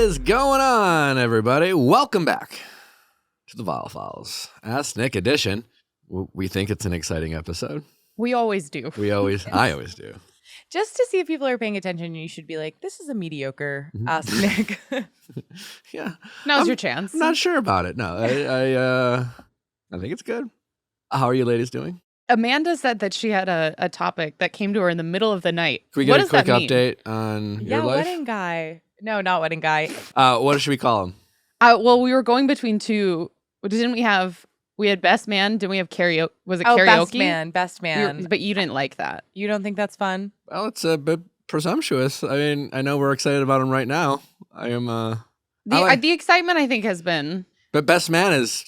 is going on, everybody? Welcome back to the Viall Files. Ask Nick edition. We think it's an exciting episode. We always do. I always do. Just to see if people are paying attention, you should be like, this is a mediocre Ask Nick. Yeah. Now's your chance. I'm not sure about it. No, I think it's good. How are you ladies doing? Amanda said that she had a topic that came to her in the middle of the night. Can we get a quick update on your life? Wedding guy. No, not wedding guy. What should we call him? Well, we were going between two. Didn't we have... We had best man. Didn't we have karaoke? Was it karaoke? Best man. But you didn't like that. You don't think that's fun? Well, it's a bit presumptuous. I mean, I know we're excited about him right now. I am... The excitement, I think, has been... But best man is...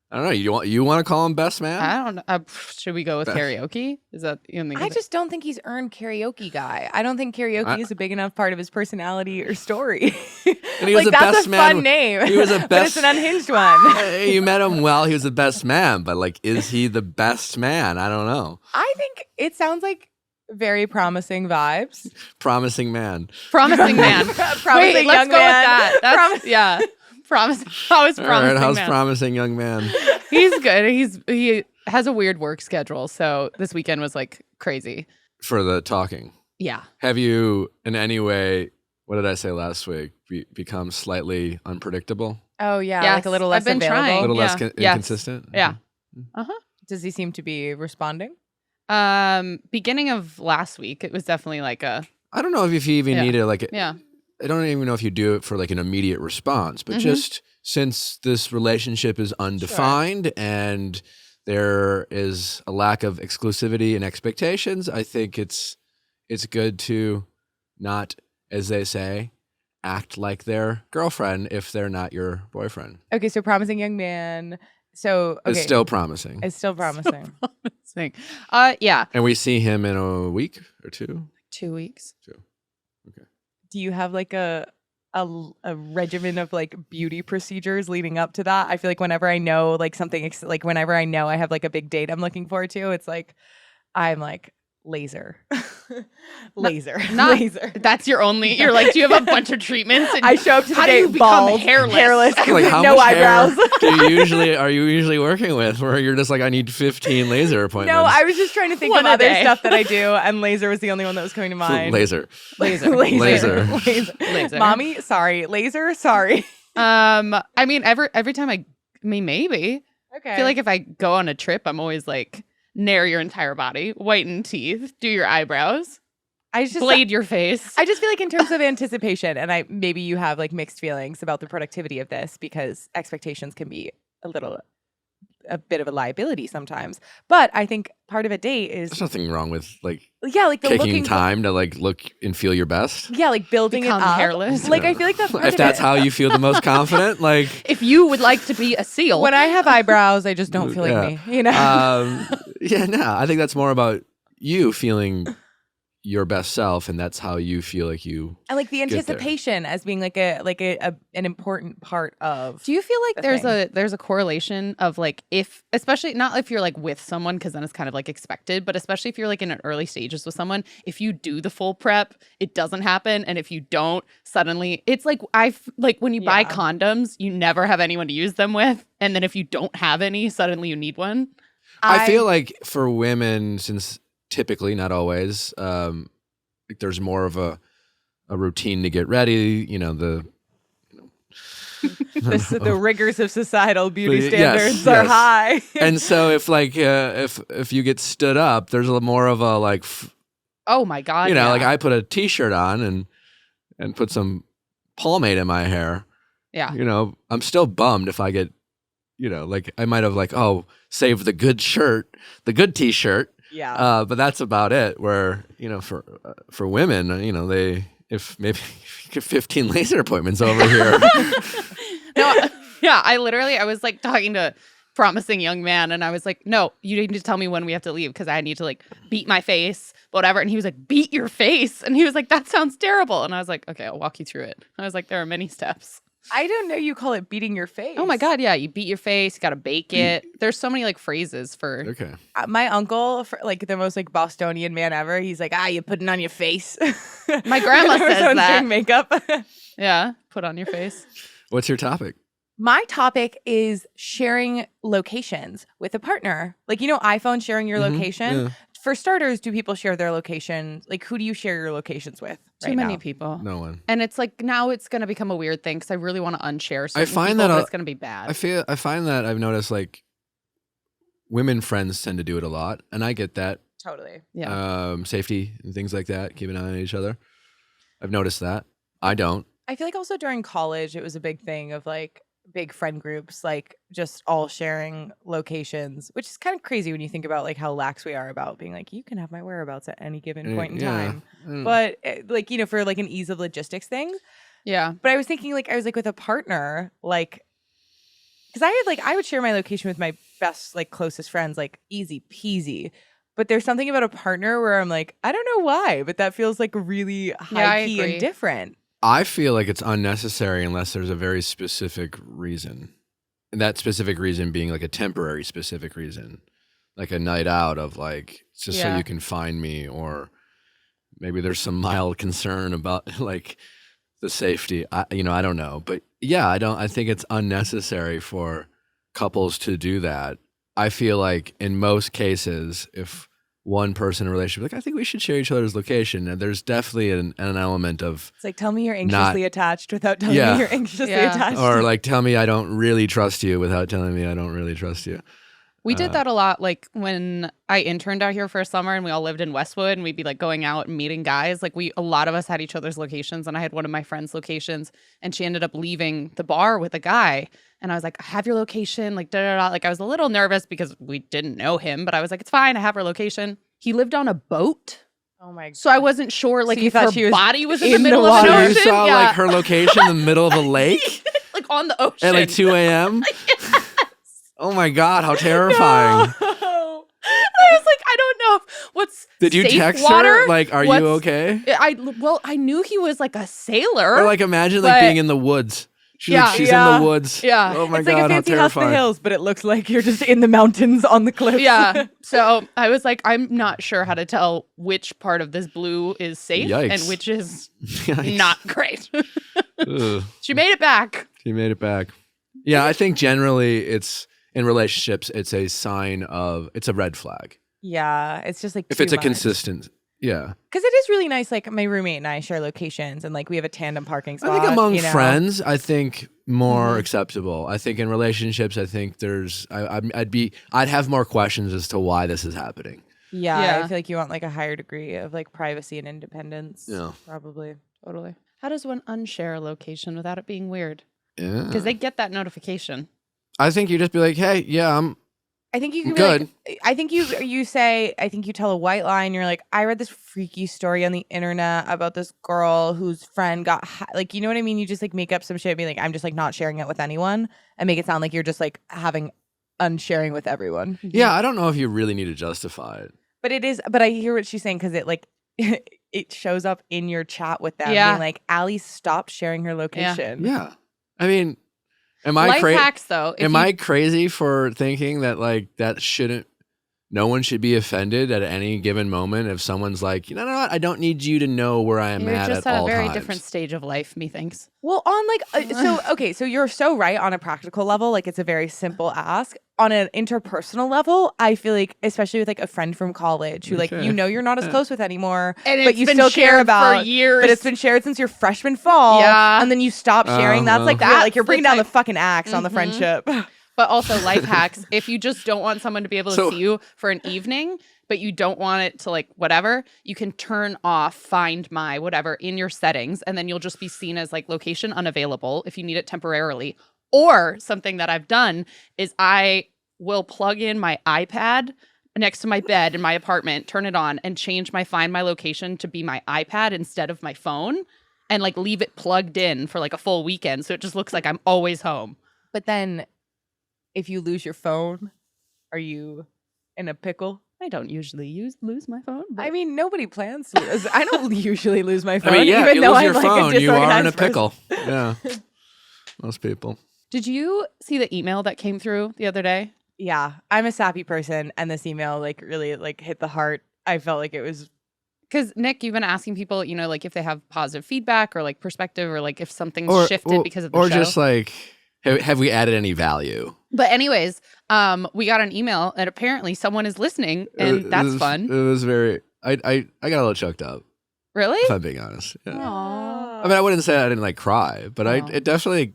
I don't know. You want to call him best man? I don't know. Should we go with karaoke? Is that... I just don't think he's earned karaoke guy. I don't think karaoke is a big enough part of his personality or story. And he was that's a fun name. He was a best. But it's an unhinged one. You met him well. He was the best man. But like, is he the best man? I don't know. I think it sounds like very promising vibes. Promising man. Promising man. Promising Wait, let's young go man. with that. Yeah. Promising. How is promising All right, how's man? promising young man? He's good. He has a weird work schedule, so this weekend was like crazy. For the talking. Yeah. Have you in any way, what did I say last week, become slightly unpredictable? Oh, yeah. Yes, Like a little less I've been available. trying. A little less Yes. inconsistent? Yeah. Does he seem to be responding? Beginning of last week, it was definitely like a... I don't know if you even need to like... Yeah. I don't even know if you do it for like an immediate response, but just since this relationship is undefined and there is a lack of exclusivity and expectations, I think it's good to not, as they say, act like their girlfriend if they're not your boyfriend. Okay, so promising young man. So okay. It's still promising. It's still promising. Promising. Yeah. And we see him in a week or two? 2 weeks. Okay. Do you have like a regimen of like beauty procedures leading up to that? I feel like whenever I know like something, like whenever I know I have like a big date I'm looking forward to, it's like I'm like laser. Laser. That's your only. You're like, do you have a bunch of treatments? And I show up to the how date do you become bald, hairless? Like how no much eyebrows. hair are you usually working with where you're just like, I need 15 laser appointments? No, I was just trying to think One of a other day. stuff that I do, and laser was the only one that was coming to mind. Laser. Laser. Mommy, sorry. Laser, sorry. I mean, every time maybe. Okay. I feel like if I go on a trip, I'm always like, nair your entire body, whiten teeth, do your eyebrows, blade your face. I just feel like in terms of anticipation, and maybe you have like mixed feelings about the productivity of this because expectations can be a bit of a liability sometimes. But I think part of a date is There's nothing wrong with like the taking time to like look and feel your best. Yeah, like building Become it up. hairless. Like I feel like that's part If of that's it. how you feel the most confident, like If you would like to be a seal, When I have eyebrows, I just don't feel like me. You know. I think that's more about you feeling your best self, and that's how you feel like you. And like the get there. anticipation as being like an important part of. do you feel like the there's a correlation of like especially not if you're like with someone because then it's kind of like expected, but especially if you're like in an early stages with someone, if you do the full prep, it doesn't happen, and if you don't, suddenly it's like when you buy condoms, you never have anyone to use them with, and then if you don't have any, suddenly you need one. I feel like for women, since typically, not always, there's more of a routine to get ready. The rigors of societal beauty Yes, standards are yes. high. And so if like if you get stood up, there's more of a like Oh my god! like I put a t-shirt on and put some pomade in my hair. Yeah. I'm still bummed if I get like I might have like saved the good t-shirt. Yeah. But that's about it. Where for women, if maybe get 15 laser appointments over here. I was like talking to promising young man, and I was like, no, you need to tell me when we have to leave because I need to like beat my face, whatever. And he was like, beat your face, and he was like, that sounds terrible. And I was like, okay, I'll walk you through it. I was like, there are many steps. I don't know you call it beating your face. Oh my god, yeah, you beat your face, you gotta bake it. There's so many like phrases for Okay. My uncle, like the most like Bostonian man ever, he's like, you putting on your face. My grandma Whenever says someone's that. doing makeup. Yeah. Put on your face. What's your topic? My topic is sharing locations with a partner. Like, iPhone sharing your location. Yeah. For starters, do people share their location? Like, who do you share your locations with? Too many people. No one. And it's like now it's going to become a weird thing because I really want to unshare certain find people, that but it's going to be bad. I find that I've noticed like women friends tend to do it a lot, and I get that. Totally. Yeah. Safety and things like that. Keep an eye on each other. I've noticed that. I don't. I feel like also during college, it was a big thing of like big friend groups, like just all sharing locations, which is kind of crazy when you think about like how lax we are about being like, you can have my whereabouts at any given point in time. But like, for like an ease of logistics thing. Yeah. But I was thinking like, I was like with a partner, like, because I would share my location with my best, like closest friends, like easy peasy. But there's something about a partner where I'm like, I don't know why, but that feels like really high key and different. I feel like it's unnecessary unless there's a very specific reason. And that specific reason being like a temporary specific reason. Like a night out of like, just so you can find me, or maybe there's some mild concern about like the safety. I don't know. But yeah, I think it's unnecessary for couples to do that. I feel like in most cases, if one person in a relationship, like, I think we should share each other's location. And there's definitely an element of, it's like, tell me you're anxiously attached without telling me you're anxiously attached. Or like, tell me I don't really trust you without telling me I don't really trust you. We did that a lot, like when I interned out here for a summer and we all lived in Westwood, and we'd be like going out and meeting guys. Like a lot of us had each other's locations, and I had one of my friend's locations, and she ended up leaving the bar with a guy. And I was like, I have your location, like da da da. Like I was a little nervous because we didn't know him, but I was like, it's fine, I have her location. He lived on a boat. Oh my god! So I wasn't sure, like, if her body was in the in middle the of an water. ocean. You saw like her location in the middle of a lake like on the ocean at like 2 a.m. Oh my god, how terrifying! I was like, I don't know what's Did you safe text water? her? Like, are you okay? I knew he was like a sailor. Or like, imagine like being in the woods. She's in the woods. Yeah. Oh my it's god, like a fancy house in the hills, but it looks like you're just in the mountains on the cliffs. Yeah. So I was like, I'm not sure how to tell which part of this blue is safe and which is not great. She made it back. She made it back. Yeah, I think generally it's in relationships, it's a sign of, it's a red flag. Yeah, it's just like if it's a much. consistent, yeah. Because it is really nice. Like my roommate and I share locations, and like we have a tandem parking spot. I think among friends, I think more acceptable. I think in relationships, I think there's, I'd have more questions as to why this is happening. Yeah, I feel like you want like a higher degree of like privacy and independence. Yeah, probably. Totally. How does one unshare a location without it being weird? Yeah, because they get that notification. I think you just be like, hey, yeah, I think you can good. Like, I think you say, I think you tell a white lie and you're like, I read this freaky story on the internet about this girl whose friend got like, you know what I mean? You just like make up some shit and be like, I'm just like not sharing it with anyone, and make it sound like you're just like having unsharing with everyone. Yeah, I don't know if you really need to justify it. But it is, but I hear what she's saying because it like it shows up in your chat with them being like, Allie stopped sharing her location. Yeah. I mean, am I life hacks though? Am I crazy for thinking that like that shouldn't? No one should be offended at any given moment if someone's like, you know what? I don't need you to know where I am You're at just all at a very times. different stage of life, methinks. Well, on like so you're so right on a practical level. Like it's a very simple ask. On an interpersonal level, I feel like, especially with like a friend from college who like you're not as close with anymore, and but you still care about for years. But it's been shared since your freshman fall, and then you stop sharing. That's well. like that. Like you're bringing down the fucking axe on the friendship. But also life hacks. If you just don't want someone to be able to see you for an evening, but you don't want it to like whatever, you can turn off Find My whatever in your settings, and then you'll just be seen as like location unavailable if you need it temporarily. Or something that I've done is I will plug in my iPad next to my bed in my apartment, turn it on, and change my Find My location to be my iPad instead of my phone, and like leave it plugged in for like a full weekend. So it just looks like I'm always home. But then if you lose your phone, are you in a pickle? I don't usually lose my phone. I mean, nobody plans to lose. I don't usually lose my phone. I mean, yeah, even if you though lose I'm your like phone, a you are in a disorganized person. pickle. Yeah, most people. Did you see the email that came through the other day? Yeah, I'm a sappy person, and this email like really like hit the heart. I felt like it was Because Nick, you've been asking people, like if they have positive feedback or like perspective or like if something's shifted because of the or show. Or just like, have we added any value? But anyways, we got an email and apparently someone is listening and that's fun. It was very, I got a little choked up. Really? If I'm being honest. Yeah. Aww. I mean, I wouldn't say I didn't like cry, but it definitely,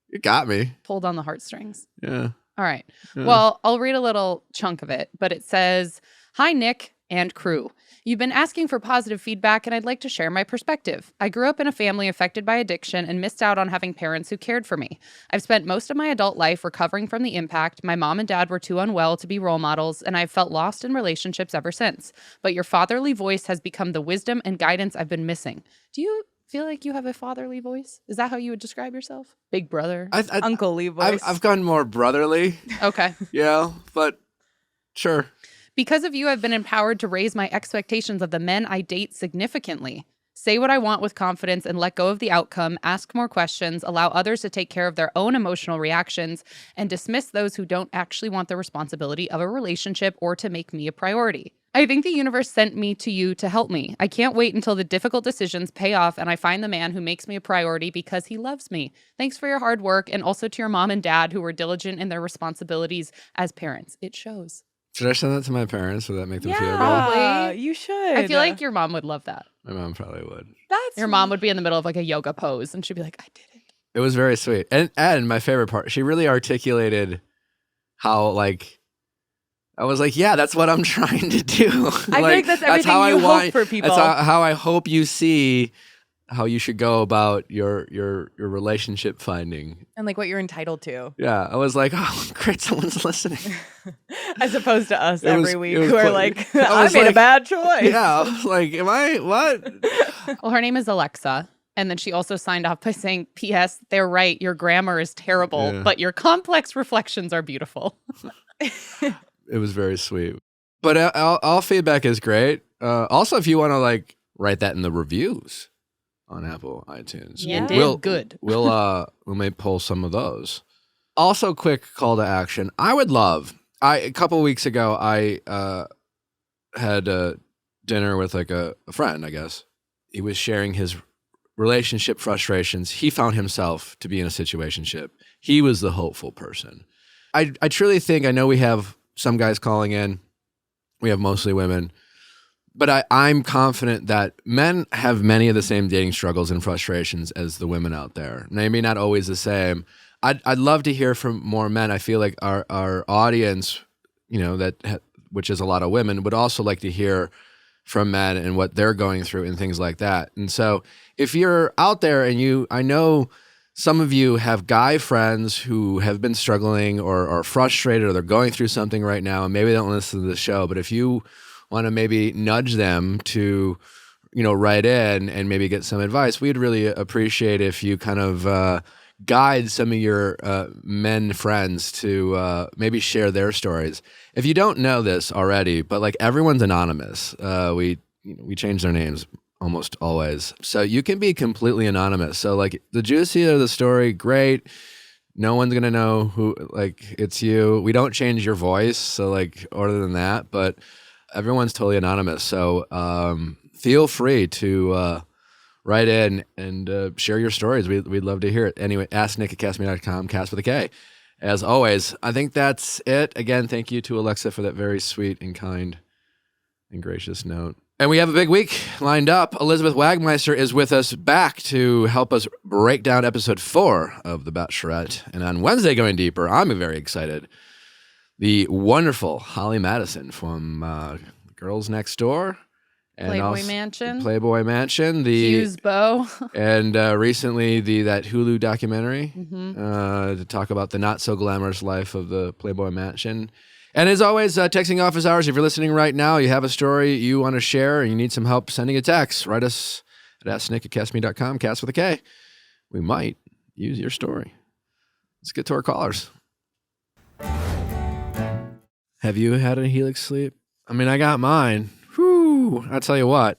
it got me. Pulled on the heartstrings. Yeah. All right. Yeah. Well, I'll read a little chunk of it, but it says, "Hi, Nick and crew. You've been asking for positive feedback, and I'd like to share my perspective. I grew up in a family affected by addiction and missed out on having parents who cared for me. I've spent most of my adult life recovering from the impact. My mom and dad were too unwell to be role models, and I've felt lost in relationships ever since. But your fatherly voice has become the wisdom and guidance I've been missing. Do you feel like you have a fatherly voice? Is that how you would describe yourself? Big brother? Uncle-ly voice. I've gone more brotherly. Okay. Yeah, but sure. Because of you, I've been empowered to raise my expectations of the men I date significantly. Say what I want with confidence and let go of the outcome, ask more questions, allow others to take care of their own emotional reactions, and dismiss those who don't actually want the responsibility of a relationship or to make me a priority. I think the universe sent me to you to help me. I can't wait until the difficult decisions pay off and I find the man who makes me a priority because he loves me. Thanks for your hard work, and also to your mom and dad who were diligent in their responsibilities as parents. It shows." Should I send that to my parents? Would that make them feel good? Probably. You should. I feel like your mom would love that. My mom probably would. That's Your mom would be in the middle of like a yoga pose and she'd be like, "I did it." It was very sweet. And my favorite part, she really articulated how like, I was like, yeah, that's what I'm trying to do. I feel like that's everything how you I want, hope for people. That's how I hope you see how you should go about your relationship finding. And like what you're entitled to. Yeah, I was like, oh, great, someone's listening. As opposed to us It was- every week it was who are quite- like, I I was made a like- bad choice. Yeah, I was like, am I, what? Well, her name is Alexa. And then she also signed off by saying, "P.S. They're right. Your grammar is terrible, Yeah. but your complex reflections are beautiful." It was very sweet. But all feedback is great. Also, if you want to like write that in the reviews on Apple iTunes, You Yeah. did good. we may pull some of those. Also, quick call to action. I would love. A couple weeks ago, I had dinner with like a friend. I guess he was sharing his relationship frustrations. He found himself to be in a situationship. He was the hopeful person. I truly think, I know we have some guys calling in. We have mostly women. But I'm confident that men have many of the same dating struggles and frustrations as the women out there. Maybe not always the same. I'd love to hear from more men. I feel like our audience, which is a lot of women, would also like to hear from men and what they're going through and things like that. And so if you're out there and I know some of you have guy friends who have been struggling or are frustrated or they're going through something right now and maybe they don't listen to the show, but if you want to maybe nudge them to, write in and maybe get some advice, we'd really appreciate if you kind of guide some of your men friends to maybe share their stories. If you don't know this already, but like everyone's anonymous. We change their names almost always. So you can be completely anonymous. So like the juicier the story, great. No one's going to know who, like it's you. We don't change your voice. So like other than that, but everyone's totally anonymous. So feel free to write in and share your stories. We'd love to hear it. Anyway, asknick@castme.com, cast with a K. As always, I think that's it. Again, thank you to Alexa for that very sweet and kind and gracious note. And we have a big week lined up. Elizabeth Wagmeister is with us back to help us break down episode 4 of The Bachelorette. And on Wednesday, going deeper, I'm very excited. The wonderful Holly Madison from Girls Next Door. And Playboy Mansion. Playboy Mansion. Hughes Bow. And recently that Hulu documentary Mm-hmm. to talk about the not so glamorous life of the Playboy Mansion. And as always, texting office hours. If you're listening right now, you have a story you want to share and you need some help sending a text, write us at asknick@castme.com, cast with a K. We might use your story. Let's get to our callers. Have you had a Helix sleep? I mean, I got mine. Whew, I tell you what,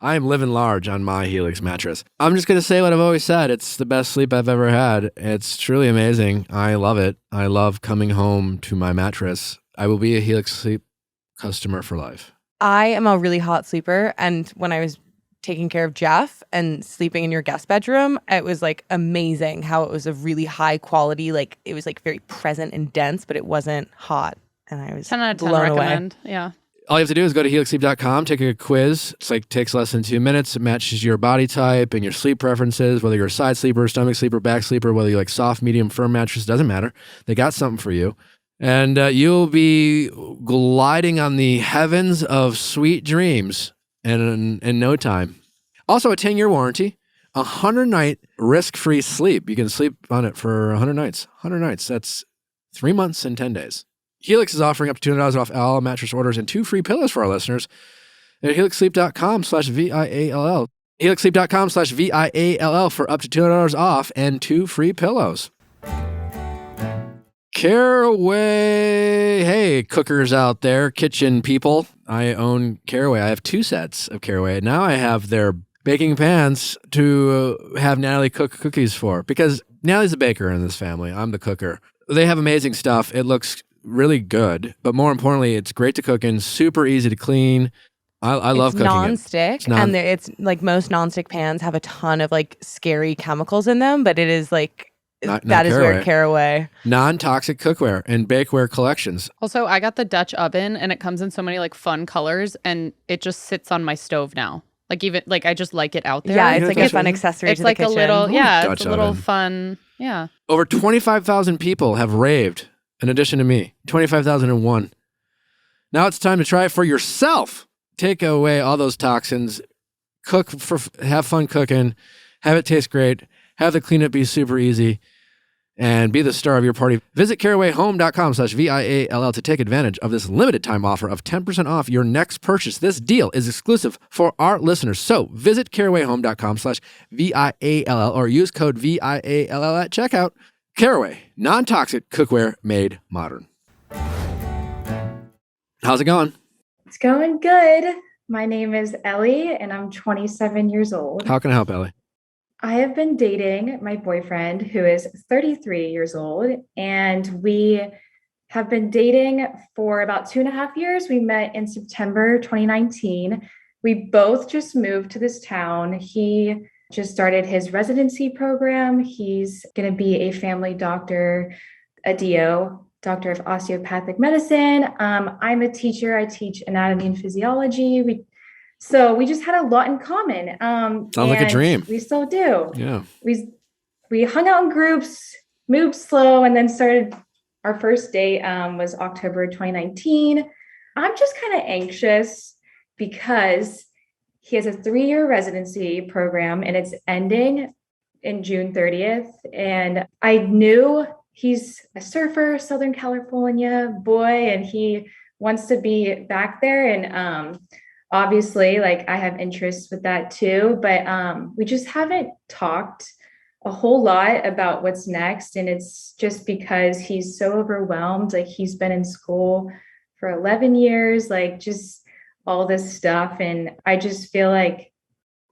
I am living large on my Helix mattress. I'm just going to say what I've always said. It's the best sleep I've ever had. It's truly amazing. I love it. I love coming home to my mattress. I will be a Helix sleep customer for life. I am a really hot sleeper, and when I was taking care of Jeff and sleeping in your guest bedroom, it was like amazing how it was a really high quality, like it was like very present and dense, but it wasn't hot, and I was 10 out of 10 blown away. recommend. Yeah. All you have to do is go to helixsleep.com, take a quiz. It's like takes less than 2 minutes. It matches your body type and your sleep preferences, whether you're a side sleeper, stomach sleeper, back sleeper, whether you like soft, medium, firm mattress, doesn't matter. They got something for you. And you'll be gliding on the heavens of sweet dreams in no time. Also, a 10-year warranty, 100-night risk-free sleep. You can sleep on it for 100 nights. 100 nights. That's 3 months and 10 days. Helix is offering up to $200 off all mattress orders and 2 free pillows for our listeners at helixsleep.com/VIALL. helixsleep.com/VIALL for up to $200 off and 2 free pillows. Caraway. Hey, cookers out there, kitchen people. I own Caraway. I have 2 sets of Caraway. Now I have their baking pans to have Natalie cook cookies for, because Natalie's the baker in this family. I'm the cooker. They have amazing stuff. It looks really good, but more importantly, it's great to cook in, super easy to clean. I love cooking non-stick, and it's like most non-stick pans have a ton of like scary chemicals in them, but it is like that is where Caraway. Non-toxic cookware and bakeware collections. Also, I got the Dutch oven, and it comes in so many like fun colors, and it just sits on my stove now. Like even like I just like it out there. Yeah, it's like a fun accessory it's to like the kitchen. a little, yeah, Dutch it's a little oven. fun. Yeah. Over 25,000 people have raved, in addition to me. 25,001. Now it's time to try it for yourself. Take away all those toxins. Have fun cooking. Have it taste great. Have the cleanup be super easy. And be the star of your party. Visit carawayhome.com/VIALL to take advantage of this limited time offer of 10% off your next purchase. This deal is exclusive for our listeners. So visit carawayhome.com/VIALL or use code VIALL at checkout. Caraway, non-toxic cookware made modern. How's it going? It's going good. My name is Ellie, and I'm 27 years old. How can I help, Ellie? I have been dating my boyfriend, who is 33 years old, and we have been dating for about 2.5 years. We met in September 2019. We both just moved to this town. He just started his residency program. He's going to be a family doctor, a DO, doctor of osteopathic medicine. I'm a teacher. I teach anatomy and physiology. So we just had a lot in common. Sounds like a dream. We still do. Yeah. We hung out in groups, moved slow, and then started. Our first date was October 2019. I'm just kind of anxious because he has a 3-year residency program and it's ending in June 30th. And I knew he's a surfer, Southern California boy, and he wants to be back there. And obviously, like I have interests with that too, but we just haven't talked a whole lot about what's next. And it's just because he's so overwhelmed. Like he's been in school for 11 years, like just all this stuff. And I just feel like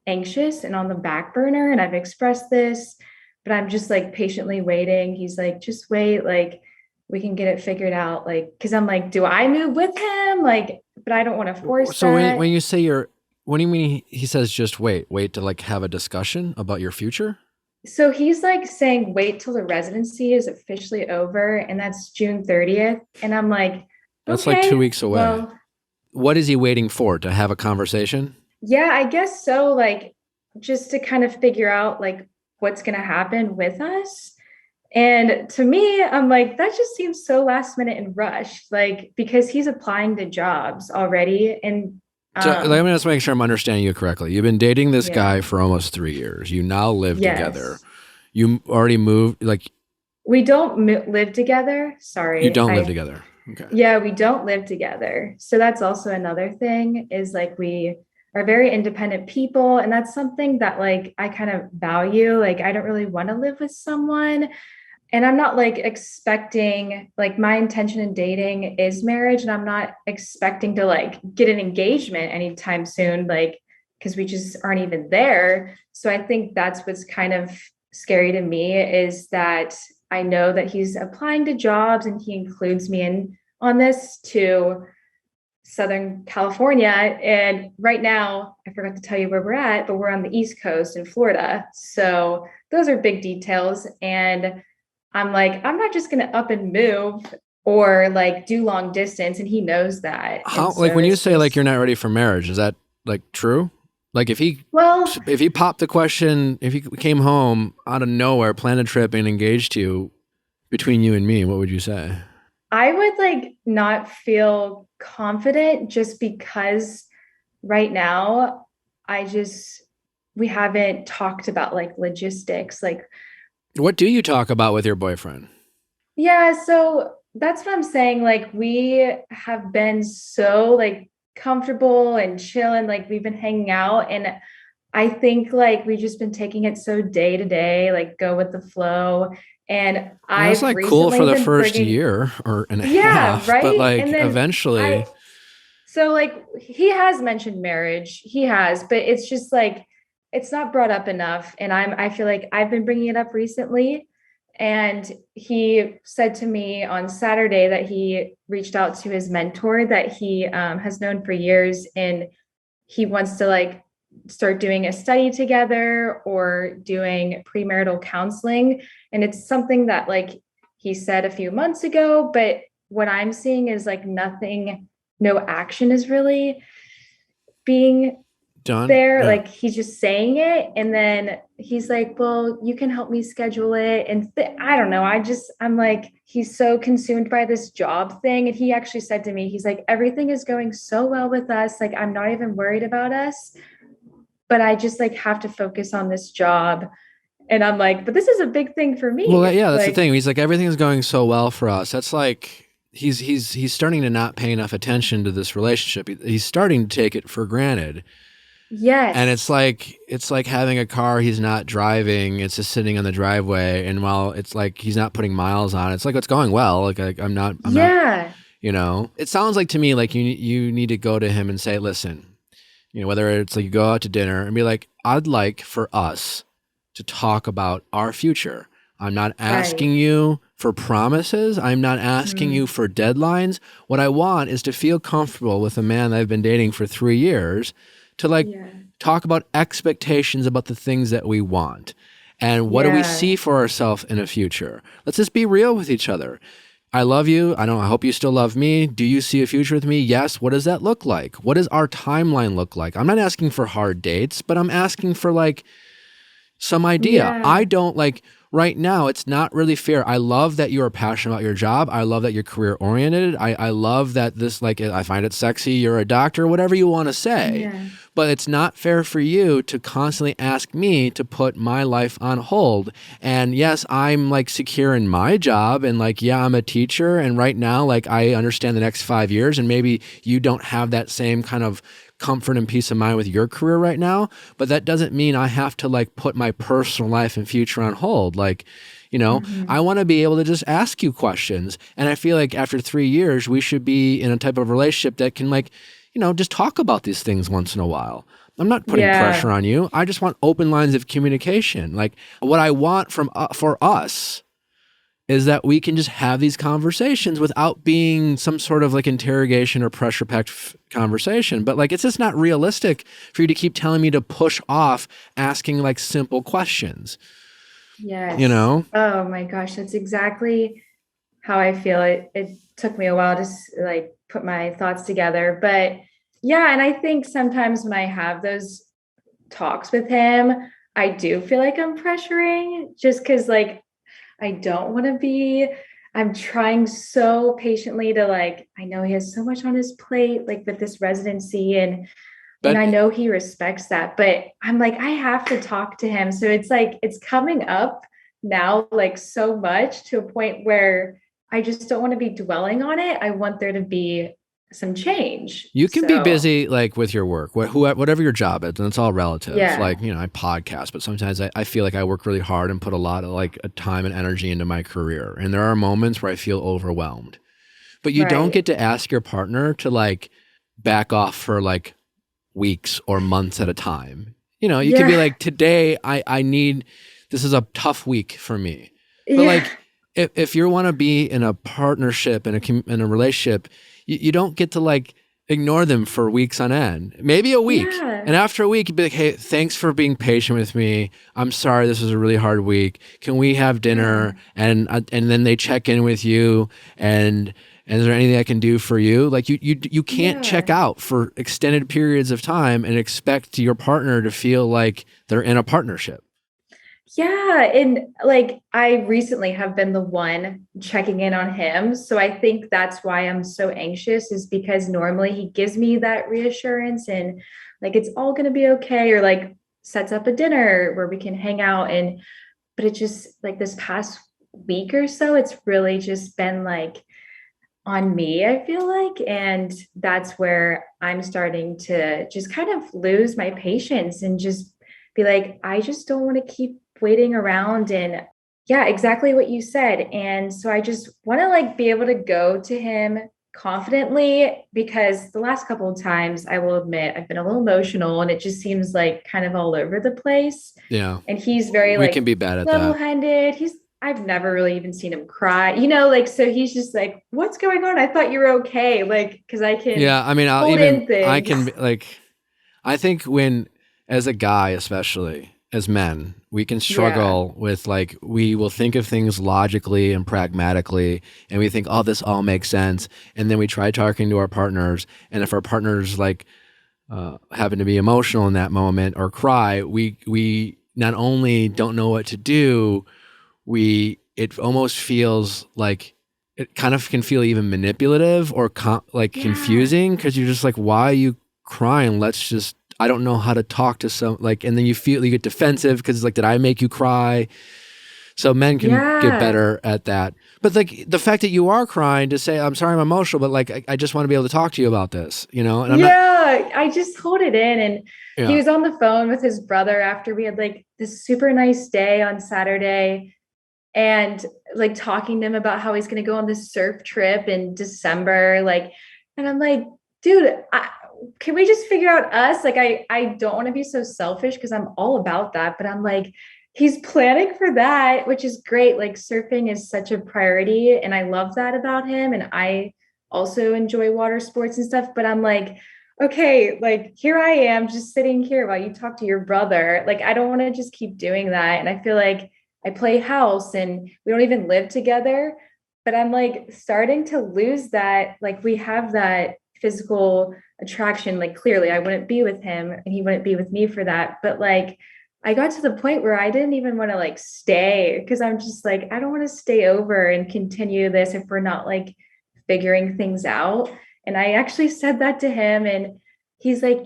anxious and on the back burner. And I've expressed this, but I'm just like patiently waiting. He's like, just wait, like we can get it figured out. Like, cause I'm like, do I move with him? Like, but I don't want to force that. So when you say what do you mean he says just wait to like have a discussion about your future? So he's like saying, wait till the residency is officially over. And that's June 30th. And I'm like, that's okay, like 2 weeks away. Well, what is he waiting for? To have a conversation? Yeah, I guess so. Like just to kind of figure out like what's going to happen with us. And to me, I'm like, that just seems so last minute and rushed, like, because he's applying to jobs already. And so let me just make sure I'm understanding you correctly. You've been dating this guy for almost 3 years. You now live together. You already moved, like. We don't live together. Sorry. You don't live together. Okay. Yeah, we don't live together. So that's also another thing is like we are very independent people. And that's something that like I kind of value. Like I don't really want to live with someone. And I'm not like expecting, like my intention in dating is marriage. And I'm not expecting to like get an engagement anytime soon, like, because we just aren't even there. So I think that's what's kind of scary to me is that I know that he's applying to jobs and he includes me in on this to Southern California. And right now, I forgot to tell you where we're at, but we're on the East Coast in Florida. So those are big details. And I'm like, I'm not just going to up and move or like do long distance. And he knows that. How, And like so when you it's say like just, you're not ready for marriage, is that like true? Like if he well, popped the question, if he came home out of nowhere, planned a trip and engaged you between you and me, what would you say? I would like not feel confident just because right now we haven't talked about like logistics. Like, What do you talk about with your boyfriend? yeah, so that's what I'm saying. Like, we have been so like comfortable and chill and like we've been hanging out. And I think like we've just been taking it so day to day, like go with the flow. And Well, that's I've like cool for recently the been first bringing, year or and a yeah, half, but right. like And then eventually, so like he has mentioned marriage, he has, but it's just like it's not brought up enough. And I feel like I've been bringing it up recently. And he said to me on Saturday that he reached out to his mentor that he has known for years, and he wants to like start doing a study together or doing premarital counseling. And it's something that like he said a few months ago, but what I'm seeing is like nothing, no action is really being done. there. Yeah. Like he's just saying it. And then he's like, well, you can help me schedule it. And I don't know. I'm like, he's so consumed by this job thing. And he actually said to me, he's like, everything is going so well with us. Like, I'm not even worried about us, but I just like have to focus on this job. And I'm like, but this is a big thing for me. Well, yeah, that's the Like, thing. He's like, everything is going so well for us. That's like he's starting to not pay enough attention to this relationship. He's starting to take it for granted. yes. And it's like having a car he's not driving. It's just sitting on the driveway, and while it's like he's not putting miles on, it's like it's going well. Like I'm not. Yeah. You know, it sounds like to me like you need to go to him and say, listen, you know, whether it's like you go out to dinner and be like, I'd like for us to talk about our future. I'm not asking Right. you for promises. I'm not asking you for deadlines. What I want is to feel comfortable with a man that I've been dating for 3 years to like Yeah. talk about expectations about the things that we want. And what do we Yeah. see for ourselves in a future? Let's just be real with each other. I love you. I hope you still love me. Do you see a future with me? Yes. What does that look like? What does our timeline look like? I'm not asking for hard dates, but I'm asking for like some idea. Yeah. I don't like right now. It's not really fair. I love that you are passionate about your job. I love that you're career oriented. I love that this, like, I find it sexy. You're a doctor, whatever you want to say, Yeah. but it's not fair for you to constantly ask me to put my life on hold. And yes, I'm like secure in my job and like, yeah, I'm a teacher. And right now, like I understand the next 5 years and maybe you don't have that same kind of comfort and peace of mind with your career right now, but that doesn't mean I have to like put my personal life and future on hold. Like, you know, I want to be able to just ask you questions. And I feel like after 3 years, we should be in a type of relationship that can like, you know, just talk about these things once in a while. I'm not putting Yeah. pressure on you. I just want open lines of communication. Like what I want from for us is that we can just have these conversations without being some sort of like interrogation or pressure packed conversation. But like, it's just not realistic for you to keep telling me to push off asking like simple questions, Yes. you know? Oh my gosh, that's exactly how I feel. It took me a while to like put my thoughts together, but yeah, and I think sometimes when I have those talks with him, I do feel like I'm pressuring just because like I don't want to be. I'm trying so patiently to like, I know he has so much on his plate, like with this residency, and But I know he respects that, but I'm like, I have to talk to him. So it's like, it's coming up now, like so much to a point where I just don't want to be dwelling on it. I want there to be some change. you can be So busy like with your work, whatever your job is, and it's all relative. yeah, Like, you know, I podcast, but sometimes I feel like I work really hard and put a lot of like time and energy into my career. And there are moments where I feel overwhelmed. But you don't right. get to ask your partner to like back off for like weeks or months at a time. You know, you can be Yeah. like, today I need, this is a tough week for me. But Yeah. like, if you want to be in a partnership, in a relationship, you don't get to like ignore them for weeks on end, maybe a week. Yeah. And after a week, you'd be like, hey, thanks for being patient with me. I'm sorry, this was a really hard week. Can we have dinner? And then they check in with you and is there anything I can do for you? Like you can't check out for extended periods of time and expect your partner to feel like they're in a partnership. Yeah. And like I recently have been the one checking in on him. So I think that's why I'm so anxious, is because normally he gives me that reassurance and like it's all going to be okay, or like sets up a dinner where we can hang out. And but it just like this past week or so, it's really just been like on me, I feel like. And that's where I'm starting to just kind of lose my patience and just be like, I just don't want to keep waiting around. And yeah, exactly what you said. And so I just want to like be able to go to him confidently, because the last couple of times, I will admit, I've been a little emotional and it just seems like kind of all over the place. Yeah. And he's very We like can be bad at that. level-headed. I've never really even seen him cry, like, so he's just like, what's going on? I thought you were okay. Like, cause I can, Yeah. I mean, I can be like, I think when, as a guy, especially as men, we can struggle with like, we will think of things logically and pragmatically, and we think, oh, this all makes sense. And then we try talking to our partners. And if our partners like happen to be emotional in that moment or cry, we not only don't know what to do, it almost feels like it kind of can feel even manipulative or confusing, because you're just like, why are you crying? I don't know how to talk to and then you get defensive because it's like, did I make you cry? So men can get better at that. But like the fact that you are crying, to say, I'm sorry, I'm emotional, but like, I just want to be able to talk to you about this, And I just hold it in. And he was on the phone with his brother after we had like this super nice day on Saturday, and like talking to him about how he's going to go on this surf trip in December. Like, and I'm like, dude, can we just figure out us? Like, I don't want to be so selfish because I'm all about that, but I'm like, he's planning for that, which is great. Like surfing is such a priority and I love that about him. And I also enjoy water sports and stuff, but I'm like, okay, like here I am just sitting here while you talk to your brother. Like, I don't want to just keep doing that. And I feel like I play house and we don't even live together, but I'm like starting to lose that. Like we have that physical attraction. Like clearly I wouldn't be with him and he wouldn't be with me for that. But like, I got to the point where I didn't even want to like stay, because I'm just like, I don't want to stay over and continue this if we're not like figuring things out. And I actually said that to him and he's like,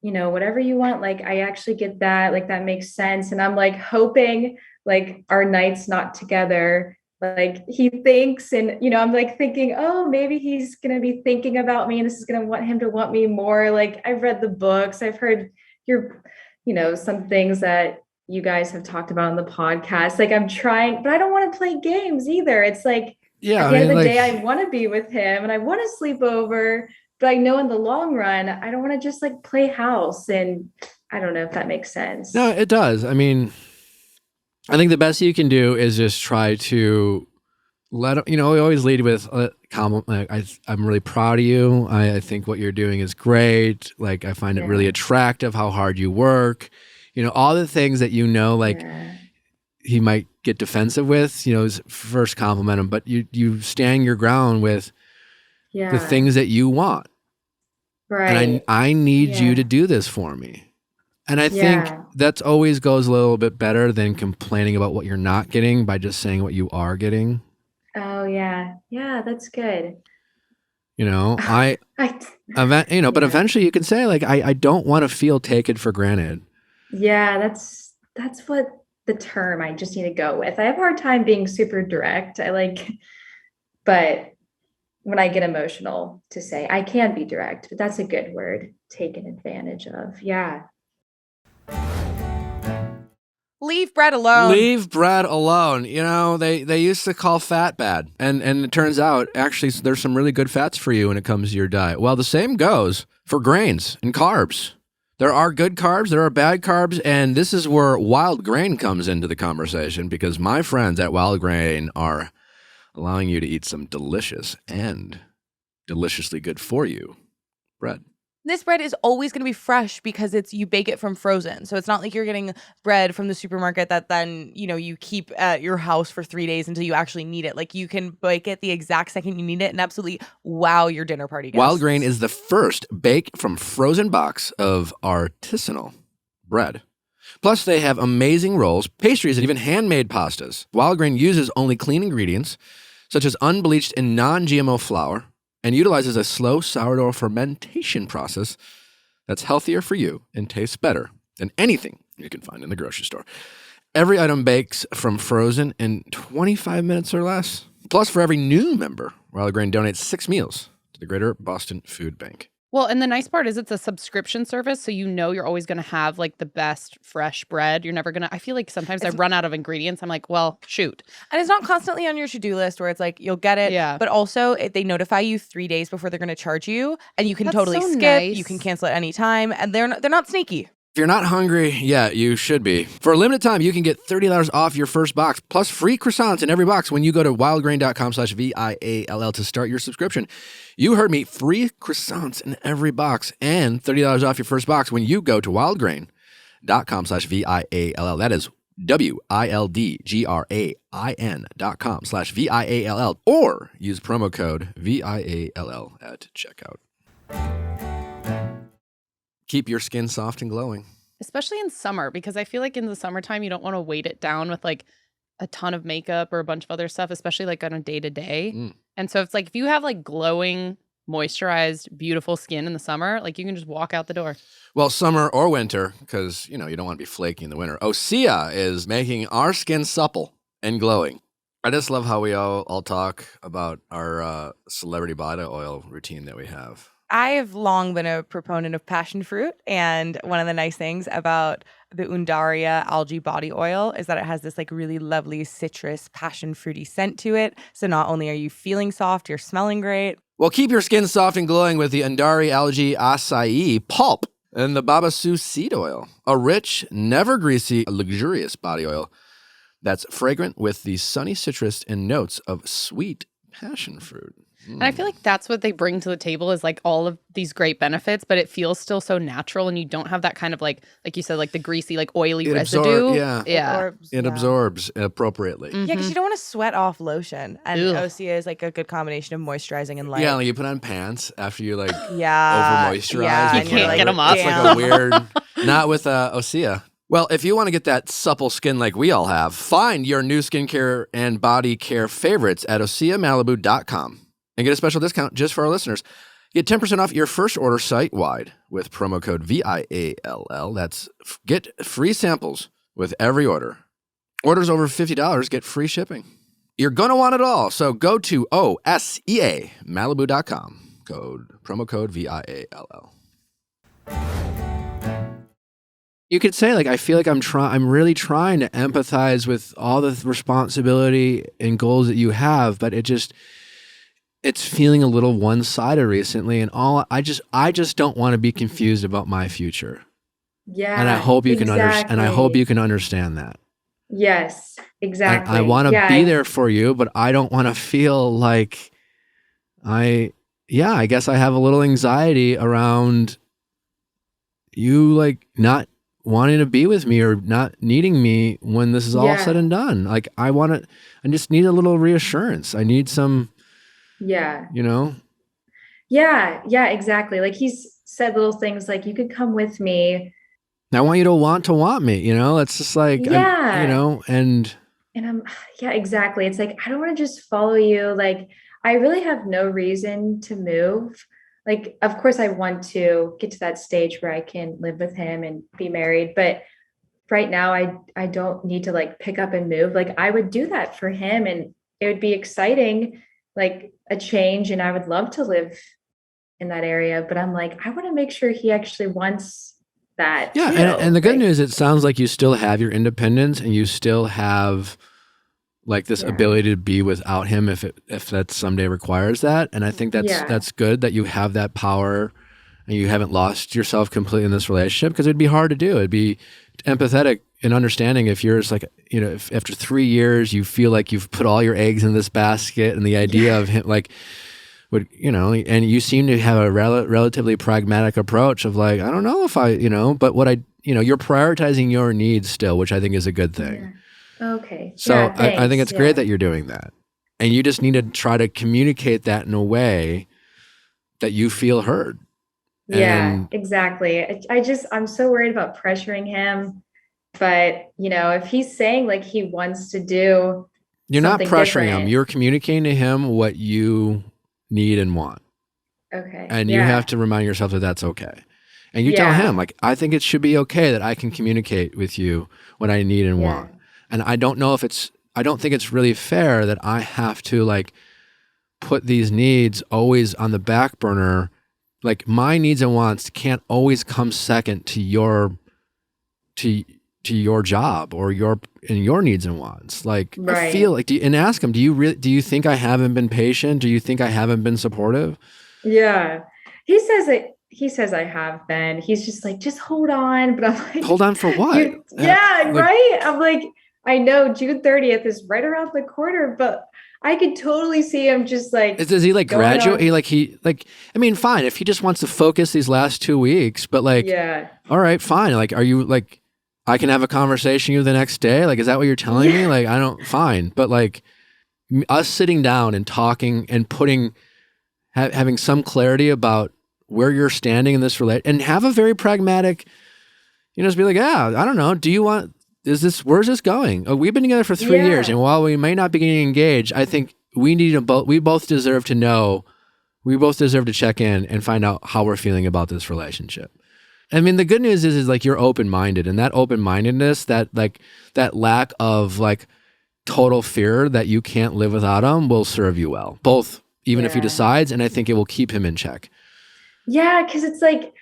whatever you want. Like, I actually get that. Like, that makes sense. And I'm like hoping like our night's not together, like he thinks, and I'm like thinking, oh, maybe he's gonna be thinking about me and this is gonna want him to want me more. Like, I've read the books, I've heard some things that you guys have talked about on the podcast. Like, I'm trying, but I don't want to play games either. It's like, at the end of the day, I want to be with him and I want to sleep over, but I know in the long run, I don't want to just like play house. And I don't know if that makes sense. No, it does. I mean, I think the best you can do is just try to we always lead with compliment. I'm really proud of you. I think what you're doing is great. Like, I find it really attractive how hard you work. All the things that he might get defensive with, is first compliment him, but you stand your ground with the things that you want. Right. And I need you to do this for me. And I think that always goes a little bit better than complaining about what you're not getting by just saying what you are getting. Oh yeah. Yeah, that's good. But eventually you can say like, I don't want to feel taken for granted. Yeah, that's what the term I just need to go with. I have a hard time being super direct. But when I get emotional, to say I can be direct, but that's a good word, taken advantage of. Yeah. Leave bread alone. Leave bread alone. They used to call fat bad. And it turns out, actually, there's some really good fats for you when it comes to your diet. Well, the same goes for grains and carbs. There are good carbs, there are bad carbs, and this is where Wild Grain comes into the conversation, because my friends at Wild Grain are allowing you to eat some delicious and deliciously good for you bread. This bread is always going to be fresh because you bake it from frozen. So it's not like you're getting bread from the supermarket that then, you keep at your house for 3 days until you actually need it. Like you can bake it the exact second you need it and absolutely wow your dinner party guests. Wild Grain is the first bake from frozen box of artisanal bread. Plus, they have amazing rolls, pastries, and even handmade pastas. Wild Grain uses only clean ingredients, such as unbleached and non-GMO flour, and utilizes a slow sourdough fermentation process that's healthier for you and tastes better than anything you can find in the grocery store. Every item bakes from frozen in 25 minutes or less. Plus, for every new member, Wild Grain donates 6 meals to the Greater Boston Food Bank. Well, and the nice part is it's a subscription service, so you're always going to have like the best fresh bread. You're never going to, I feel like sometimes I run out of ingredients. I'm like, well, shoot. And it's not constantly on your to-do list where it's like, you'll get it. Yeah. But also they notify you 3 days before they're going to charge you and you can That's totally so skip. nice. You can cancel at any time and they're not sneaky. If you're not hungry yet, you should be. For a limited time, you can get $30 off your first box, plus free croissants in every box when you go to wildgrain.com/VIALL to start your subscription. You heard me, free croissants in every box and $30 off your first box when you go to wildgrain.com/VIALL. That is WILDGRAIN.com/VIALL, or use promo code VIALL at checkout. Keep your skin soft and glowing. Especially in summer, because I feel like in the summertime, you don't want to weight it down with like a ton of makeup or a bunch of other stuff, especially like on a day to day. And so it's like if you have like glowing, moisturized, beautiful skin in the summer, like you can just walk out the door. Well, summer or winter, because, you don't want to be flaky in the winter. Osea is making our skin supple and glowing. I just love how we all talk about our celebrity body oil routine that we have. I have long been a proponent of passion fruit, and one of the nice things about the Undaria algae body oil is that it has this like really lovely citrus passion fruity scent to it. So not only are you feeling soft, you're smelling great. Well, keep your skin soft and glowing with the Undari algae acai pulp and the Babasu seed oil, a rich, never greasy, luxurious body oil that's fragrant with the sunny citrus and notes of sweet passion fruit. And I feel like that's what they bring to the table is like all of these great benefits, but it feels still so natural and you don't have that kind of like you said, like the greasy, like oily residue. It absorbs appropriately. Yeah, because you don't want to sweat off lotion. And Osea is like a good combination of moisturizing and light. Yeah, like you put on pants after you like over moisturize. Yeah, you can't get them up. It's like a weird, not with Osea. Well, if you want to get that supple skin like we all have, find your new skincare and body care favorites at OseaMalibu.com. And get a special discount just for our listeners. Get 10% off your first order site-wide with promo code VIALL. That's get free samples with every order. Orders over $50 get free shipping. You're going to want it all. So go to OSEAMalibu.com. Promo code VIALL. You could say, like, I feel like I'm really trying to empathize with all the responsibility and goals that you have, but it's feeling a little one-sided recently, and I just don't want to be confused about my future. Yeah, and I hope you exactly. and I hope you can understand that. Yes, exactly. I want to be there for you, but I don't want to feel like I guess I have a little anxiety around you, like not wanting to be with me or not needing me when this is all said and done. Like I just need a little reassurance. I need some. Yeah. Yeah, exactly. Like he's said little things like, you could come with me. I want you to want me, It's just like, and I'm, exactly. It's like, I don't want to just follow you. Like, I really have no reason to move. Like, of course I want to get to that stage where I can live with him and be married. But right now I don't need to like pick up and move. Like I would do that for him and it would be exciting, like a change, and I would love to live in that area, but I'm like, I want to make sure he actually wants that. Yeah, and the good news, it sounds like you still have your independence and you still have like this ability to be without him if that someday requires that. And I think that's good that you have that power and you haven't lost yourself completely in this relationship, because it'd be hard to do. It'd be empathetic and understanding if you're just like, if after 3 years you feel like you've put all your eggs in this basket, and the idea of him, like would, and you seem to have a relatively pragmatic approach of like, I don't know if I, but what you're prioritizing your needs still, which I think is a good thing. Yeah. Okay. So Yeah, I think thanks. it's great that you're doing that. And you just need to try to communicate that in a way that you feel heard. Yeah, And exactly. I'm so worried about pressuring him. But, if he's saying like he wants to do you're not something pressuring him. different. You're communicating to him what you need and want. Okay. And you have to remind yourself that that's okay. And you tell him, like, I think it should be okay that I can communicate with you what I need and want. And I don't think it's really fair that I have to like put these needs always on the back burner. Like my needs and wants can't always come second to your job or your needs and wants. Like I feel like, and ask him, do you think I haven't been patient? Do you think I haven't been supportive? Yeah. He says I have been. He's just like, just hold on. But I'm like, hold on for what? Right. I'm like, I know June 30th is right around the corner, but I could totally see him just like. Does he like graduate? I mean, fine. If he just wants to focus these last 2 weeks, but like, all right, fine. Like, are you like, I can have a conversation with you the next day? Like, is that what you're telling me? Like, fine. But like us sitting down and talking and having some clarity about where you're standing in this and have a very pragmatic, just be like, yeah, I don't know. Where's this going? Oh, we've been together for 3 years. And while we may not be getting engaged, I think we both deserve to know, we both deserve to check in and find out how we're feeling about this relationship. I mean, the good news is like you're open-minded, and that open-mindedness, that lack of like total fear that you can't live without him will serve you well, both even if he decides, and I think it will keep him in check. Yeah, because it's like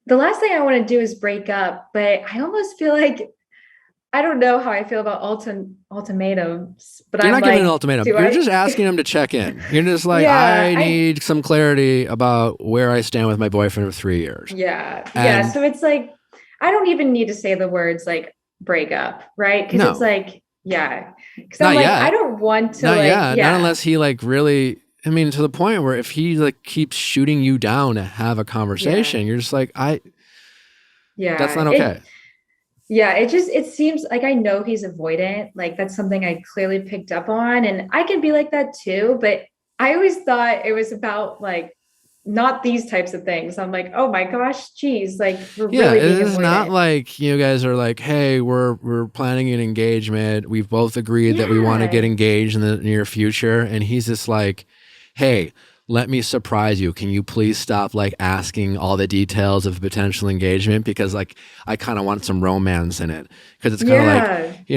the last thing I want to do is break up, but I almost feel like I don't know how I feel about ultimatums, but you're not giving an ultimatum. You're just asking him to check in. You're just like, I need some clarity about where I stand with my boyfriend of 3 years. Yeah. So it's like, I don't even need to say the words like break up, right? Because it's like, because I'm like, yet. I don't want to not unless he like really, I mean, to the point where if he like keeps shooting you down to have a conversation, you're just like, that's not okay. It seems like I know he's avoidant. Like that's something I clearly picked up on, and I can be like that too. But I always thought it was about like not these types of things. I'm like, oh my gosh, geez, like we're really being avoidant. It's not like you guys are like, hey, we're planning an engagement. We've both agreed that we want to get engaged in the near future, and he's just like, hey, let me surprise you. Can you please stop like asking all the details of potential engagement? Because like, I kind of want some romance in it. Because it's kind of like,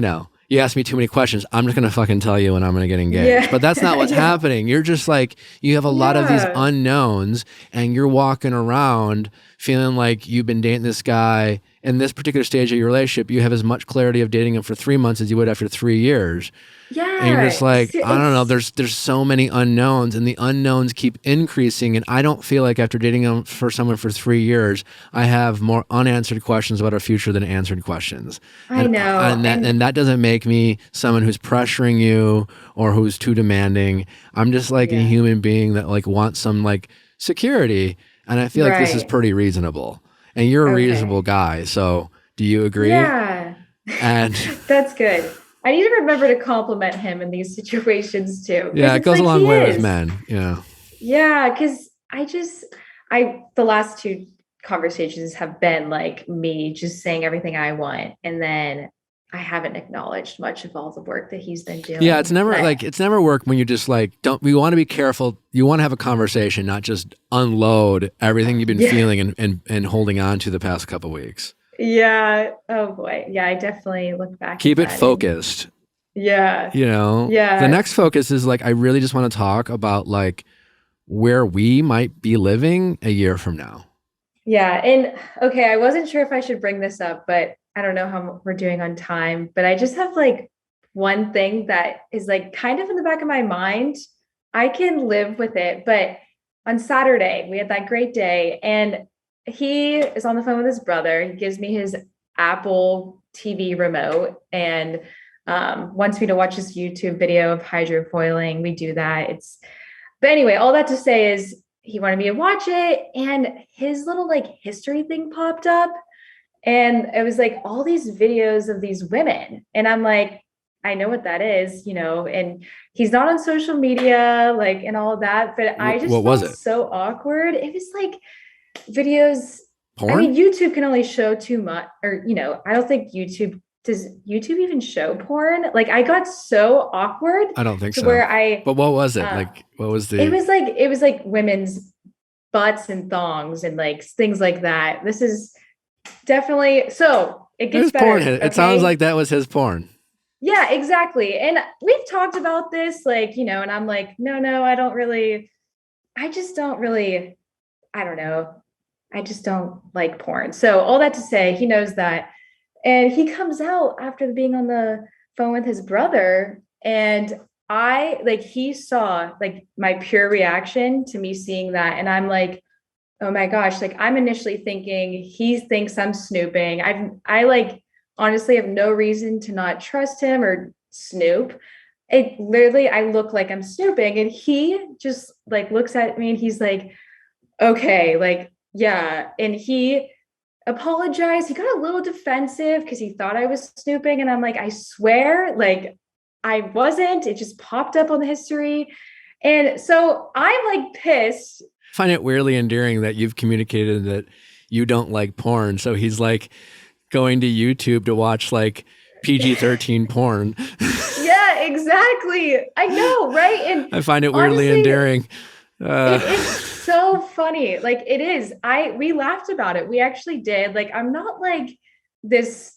you ask me too many questions. I'm just going to fucking tell you when I'm going to get engaged. But that's not what's happening. You're just like, you have a lot of these unknowns, and you're walking around feeling like you've been dating this guy in this particular stage of your relationship. You have as much clarity of dating him for 3 months as you would after 3 years. And you're just like, I don't know, there's so many unknowns, and the unknowns keep increasing. And I don't feel like after dating for someone for 3 years, I have more unanswered questions about our future than answered questions. I know. And that doesn't make me someone who's pressuring you or who's too demanding. I'm just like a human being that like wants some like security. And I feel like this is pretty reasonable. And you're a reasonable guy. So do you agree? Yeah. And that's good. I need to remember to compliment him in these situations too. Yeah, it goes a long way with men. Yeah. Yeah, because the last 2 conversations have been like me just saying everything I want, and then I haven't acknowledged much of all the work that he's been doing. Yeah, it's never worked when you just like we want to be careful. You want to have a conversation, not just unload everything you've been feeling and holding on to the past couple of weeks. Yeah. Oh boy. Yeah, I definitely look back. Keep it focused. Yeah. The next focus is like, I really just want to talk about like where we might be living a year from now. Yeah. And okay, I wasn't sure if I should bring this up, but I don't know how we're doing on time, but I just have like one thing that is like kind of in the back of my mind. I can live with it, but on Saturday we had that great day, and he is on the phone with his brother. He gives me his Apple TV remote and wants me to watch this YouTube video of hydrofoiling. We do that. But anyway, all that to say is he wanted me to watch it, and his little like history thing popped up, and it was like all these videos of these women, and I'm like, I know what that is, and he's not on social media, like, and all of that, but I just What was felt it? so awkward. It was like videos. Porn? I mean, YouTube can only show too much, or, I don't think does YouTube even show porn? Like, I got so awkward I don't think to so. where But what was it? Like, what was the? It was like women's butts and thongs and like things like that. This is definitely, so it gets better. Porn. It sounds like that was his porn. Yeah, exactly. And we've talked about this, like, and I'm like, no, I just don't really, I don't know. I just don't like porn. So all that to say, he knows that. And he comes out after being on the phone with his brother. And he saw like my pure reaction to me seeing that. And I'm like, oh my gosh, like I'm initially thinking he thinks I'm snooping. I like honestly have no reason to not trust him or snoop. It literally, I look like I'm snooping, and he just like looks at me and he's like, okay, like, yeah. And he apologized. He got a little defensive because he thought I was snooping. And I'm like, I swear, like, I wasn't. It just popped up on the history. And so I'm like pissed. I find it weirdly endearing that you've communicated that you don't like porn. So he's like going to YouTube to watch like PG-13 porn. Yeah, exactly. I know, right? And I find it weirdly endearing. It is so funny. Like it is. We laughed about it. We actually did. Like, I'm not like this,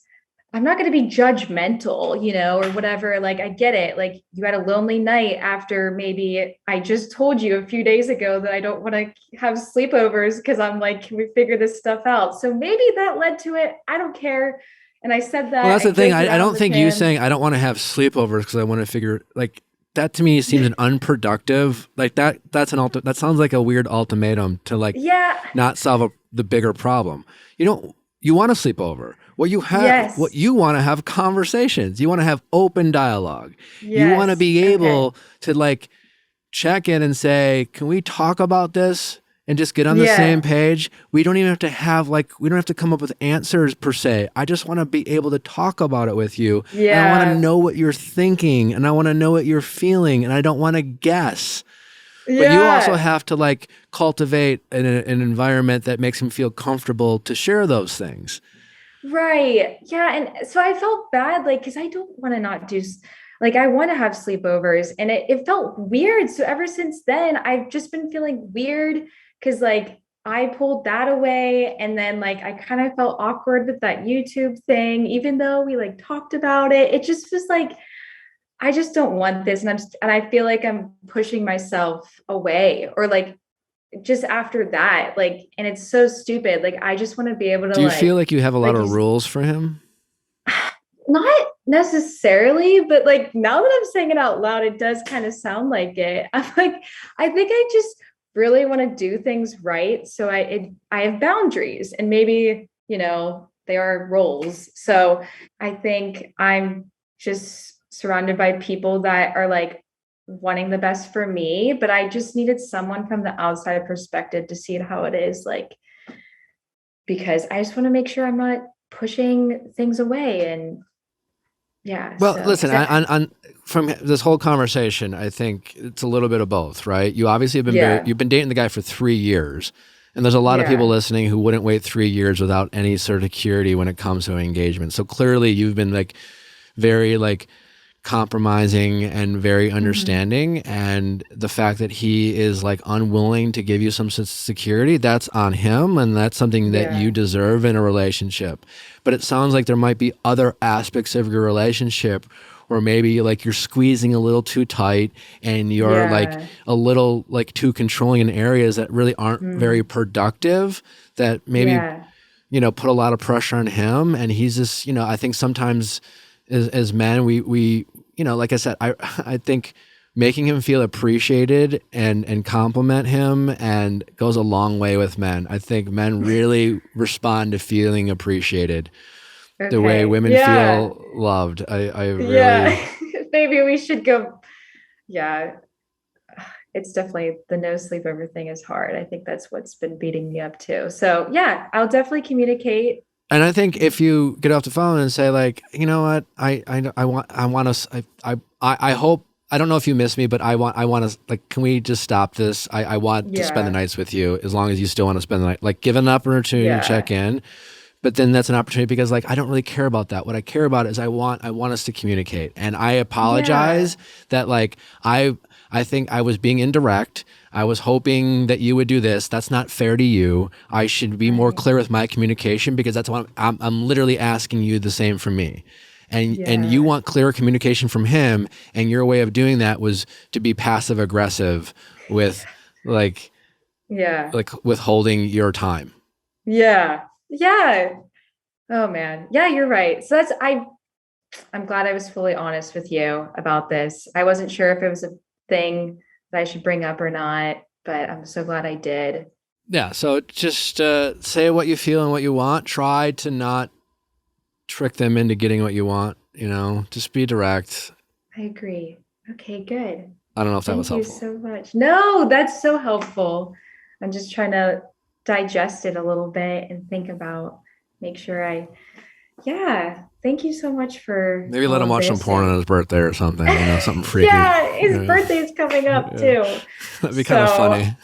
I'm not going to be judgmental, or whatever. Like, I get it. Like, you had a lonely night after maybe I just told you a few days ago that I don't want to have sleepovers because I'm like, can we figure this stuff out? So maybe that led to it. I don't care. And I said that. Well, that's the thing. I don't think you saying I don't want to have sleepovers because I want to figure like that to me seems an unproductive, like that sounds like a weird ultimatum to like not solve the bigger problem. You want to sleep over. What you want to have conversations. You want to have open dialogue. Yes. You want to be able to like check in and say, can we talk about this? And just get on the same page. We don't even have to we don't have to come up with answers per se. I just want to be able to talk about it with you. Yeah. And I want to know what you're thinking, and I want to know what you're feeling, and I don't want to guess. Yeah. But you also have to like cultivate an environment that makes him feel comfortable to share those things. Right. Yeah. And so I felt bad, like, because I don't want to not do, like, I want to have sleepovers, and it felt weird. So ever since then, I've just been feeling weird. Because like I pulled that away, and then like I kind of felt awkward with that YouTube thing, even though we like talked about it. It just was like, I just don't want this. And I feel like I'm pushing myself away, or like just after that, like, and it's so stupid. Like, I just want to be able to. Do you feel like you have a lot of rules for him? Not necessarily, but like now that I'm saying it out loud, it does kind of sound like it. I'm like, I think I just really want to do things right. So I have boundaries, and maybe, they are roles. So I think I'm just surrounded by people that are like wanting the best for me, but I just needed someone from the outside perspective to see it how it is, like, because I just want to make sure I'm not pushing things away. And well, listen, from this whole conversation, I think it's a little bit of both, right? You obviously have you've been dating the guy for 3 years, and there's a lot of people listening who wouldn't wait 3 years without any sort of security when it comes to an engagement. So clearly you've been like very like compromising and very understanding, and the fact that he is like unwilling to give you some security, that's on him, and that's something that you deserve in a relationship. But it sounds like there might be other aspects of your relationship where maybe like you're squeezing a little too tight, and you're like a little like too controlling in areas that really aren't very productive, that maybe put a lot of pressure on him. And he's just, I think sometimes as men, we like I said, I think making him feel appreciated and compliment him and goes a long way with men. I think men really respond to feeling appreciated the way women feel loved. I really maybe we should go. Yeah. it's definitely the no sleepover thing is hard. I think that's what's been beating me up too. So yeah, I'll definitely communicate. And I think if you get off the phone and say like, you know what, I want us, I hope, I don't know if you miss me, but I want to, like, can we just stop this? I want to spend the Yeah. nights with you as long as you still want to spend the night. Like, give an opportunity to Yeah. check in. But then that's an opportunity because like I don't really care about that. What I care about is I want us to communicate. And I apologize that like I think I was being indirect. I was hoping that you would do this. That's not fair to you. I should be more Right. clear with my communication because that's what I'm literally asking you the same from me. And you Yeah. want clearer communication from him, and your way of doing that was to be passive aggressive with Yeah. withholding your time. Yeah. Yeah. Oh man. Yeah, you're right. So I'm glad I was fully honest with you about this. I wasn't sure if it was a thing that I should bring up or not, but I'm so glad I did. Yeah, so just say what you feel and what you want. Try to not trick them into getting what you want, just be direct. I agree. Okay, good. I don't know if that was Thank you helpful. so much. No, that's so helpful. I'm just trying to digest it a little bit and think about, make sure yeah. Thank you so much for Maybe let all him of watch some this porn on and- his birthday or something, something freaky. Yeah, his Yeah. birthday is coming up Yeah. too. That'd be kind of So, funny.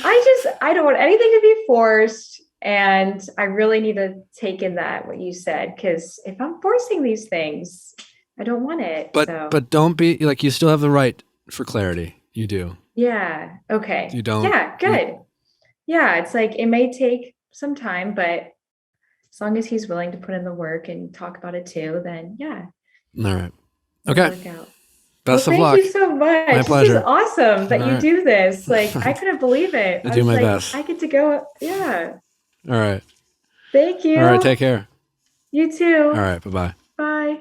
I don't want anything to be forced. And I really need to take in that, what you said, because if I'm forcing these things, I don't want it. So But don't be like, you still have the right for clarity. You do. yeah. Okay. You don't. Yeah, good. Yeah, it's like it may take some time, but as long as he's willing to put in the work and talk about it too, then yeah. All right. it'll Okay. work out. Best Well, of luck. thank you so much. My pleasure. This is awesome that All you right. do this. Like I couldn't believe it. I I do was my like, best. I get to go. Yeah. All right. Thank you. All right. Take care. You too. All right. Bye-bye. Bye.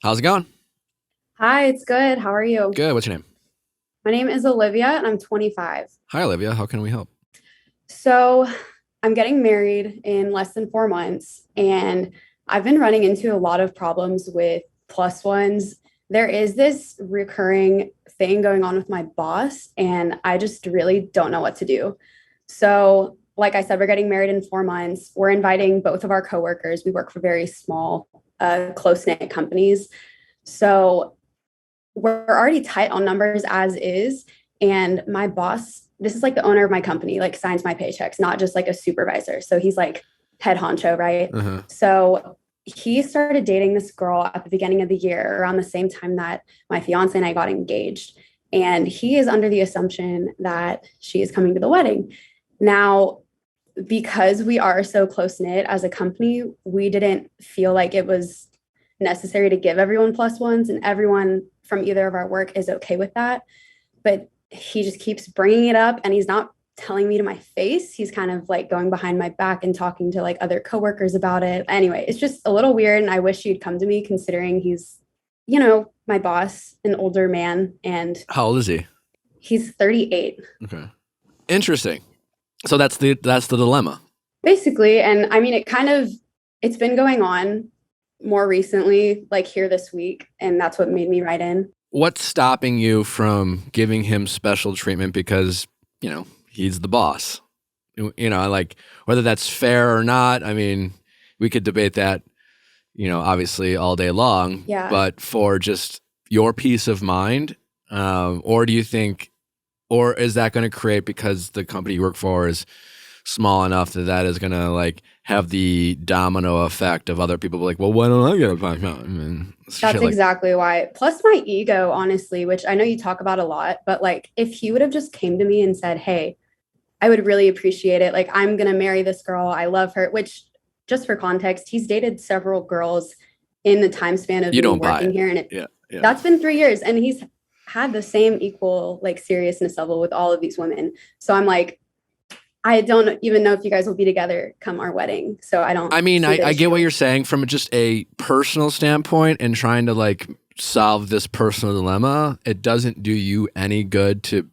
How's it going? Hi, it's good. How are you? Good. What's your name? My name is Olivia and I'm 25. Hi, Olivia. How can we help? So I'm getting married in less than 4 months, and I've been running into a lot of problems with plus ones. There is this recurring thing going on with my boss, and I just really don't know what to do. So, like I said, we're getting married in 4 months. We're inviting both of our coworkers. We work for very small, close-knit companies. So we're already tight on numbers as is. And my boss, this is like the owner of my company, like signs my paychecks, not just like a supervisor. So he's like head honcho, right? Uh-huh. So he started dating this girl at the beginning of the year, around the same time that my fiance and I got engaged. And he is under the assumption that she is coming to the wedding. Now, because we are so close knit as a company, we didn't feel like it was necessary to give everyone plus ones, and everyone from either of our work is okay with that. But he just keeps bringing it up, and he's not telling me to my face. He's kind of like going behind my back and talking to like other coworkers about it. Anyway, it's just a little weird, and I wish he'd come to me, considering he's, my boss, an older man, and How old is he? he's 38. Okay. Interesting. So that's the dilemma. Basically. And I mean, it's been going on more recently, like here this week, and that's what made me write in. What's stopping you from giving him special treatment because, he's the boss? Like whether that's fair or not, I mean, we could debate that, obviously all day long. Yeah. But for just your peace of mind, or do you think, or is that going to create, because the company you work for is small enough that is going to like have the domino effect of other people like, well, why don't I get a $5? I mean, That's exactly why. Plus my ego, honestly, which I know you talk about a lot, but like if he would have just came to me and said, hey, I would really appreciate it. Like, I'm going to marry this girl. I love her, which, just for context, he's dated several girls in the time span of You me don't buy working it. here. And Yeah. that's been 3 years, and he's had the same equal like seriousness level with all of these women. So I'm like, I don't even know if you guys will be together come our wedding. So I don't. I mean, see the I get what issue. you're saying from just a personal standpoint and trying to like solve this personal dilemma. It doesn't do you any good to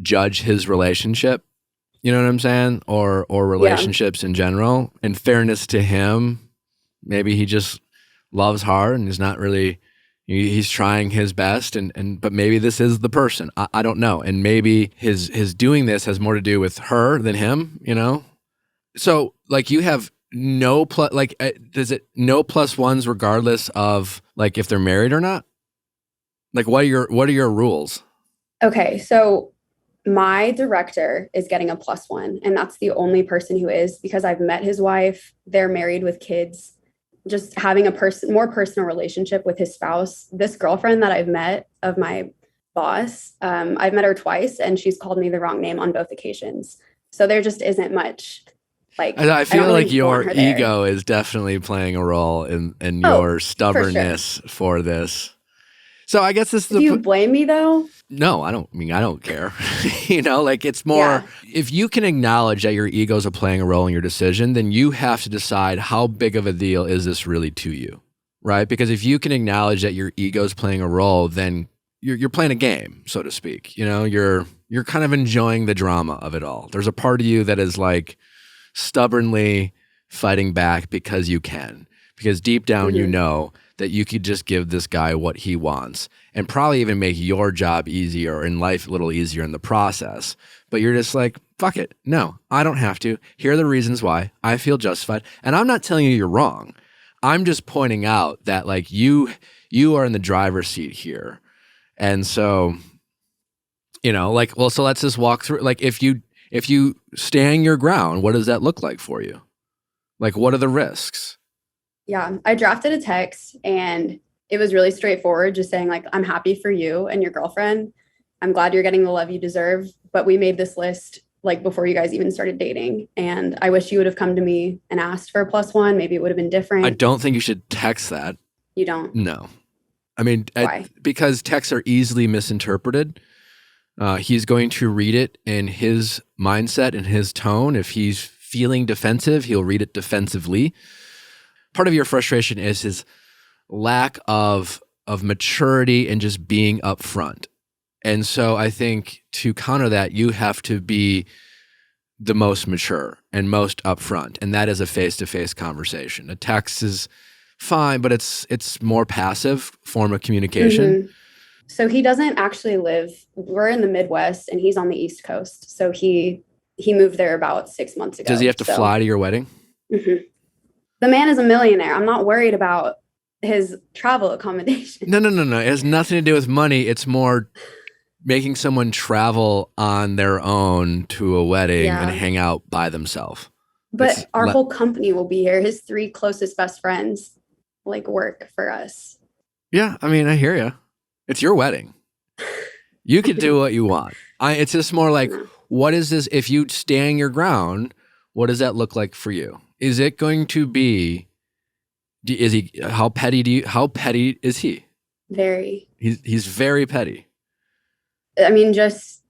judge his relationship. You know what I'm saying? Or relationships in general. In fairness to him, maybe he just loves hard and is not really He's trying his best, but maybe this is the person. I don't know, and maybe his doing this has more to do with her than him. So like you have no plus, like does it no plus ones regardless of like if they're married or not? Like what are your rules? Okay, so my director is getting a +1, and that's the only person who is, because I've met his wife. They're married with kids. Just having a more personal relationship with his spouse. This girlfriend that I've met of my boss, I've met her twice, and she's called me the wrong name on both occasions. So there just isn't much. Like I feel don't like really want your her there. ego is definitely playing a role in your stubbornness for this. So I guess this is Do you blame me though? No, I don't care. Like it's more, if you can acknowledge that your egos are playing a role in your decision, then you have to decide how big of a deal is this really to you, right? Because if you can acknowledge that your ego is playing a role, then you're playing a game, so to speak. You're kind of enjoying the drama of it all. There's a part of you that is like stubbornly fighting back because you can, because deep down you know that you could just give this guy what he wants and probably even make your job easier in life a little easier in the process. But you're just like, fuck it. No, I don't have to. Here are the reasons why I feel justified. And I'm not telling you you're wrong. I'm just pointing out that like you are in the driver's seat here. And so, so let's just walk through, like if you stand your ground, what does that look like for you? Like, what are the risks? Yeah, I drafted a text and it was really straightforward, just saying like, I'm happy for you and your girlfriend. I'm glad you're getting the love you deserve. But we made this list like before you guys even started dating. And I wish you would have come to me and asked for a +1. Maybe it would have been different. I don't think you should text that. You don't? No. I mean, why? Because texts are easily misinterpreted. He's going to read it in his mindset and his tone. If he's feeling defensive, he'll read it defensively. Part of your frustration is his lack of maturity and just being upfront. And so I think to counter that, you have to be the most mature and most upfront. And that is a face-to-face conversation. A text is fine, but it's more passive form of communication. So he doesn't actually live, we're in the Midwest and he's on the East Coast. So he moved there about 6 months ago. Does he have to fly to your wedding? The man is a millionaire. I'm not worried about his travel accommodation. No. It has nothing to do with money. It's more making someone travel on their own to a wedding and hang out by themselves. But our whole company will be here. His 3 closest best friends like work for us. Yeah, I mean, I hear you. It's your wedding. You can do what you want. It's just more like, what is this? If you stand your ground, what does that look like for you? Is it going to be? How petty is he? Very. He's very petty. I mean, just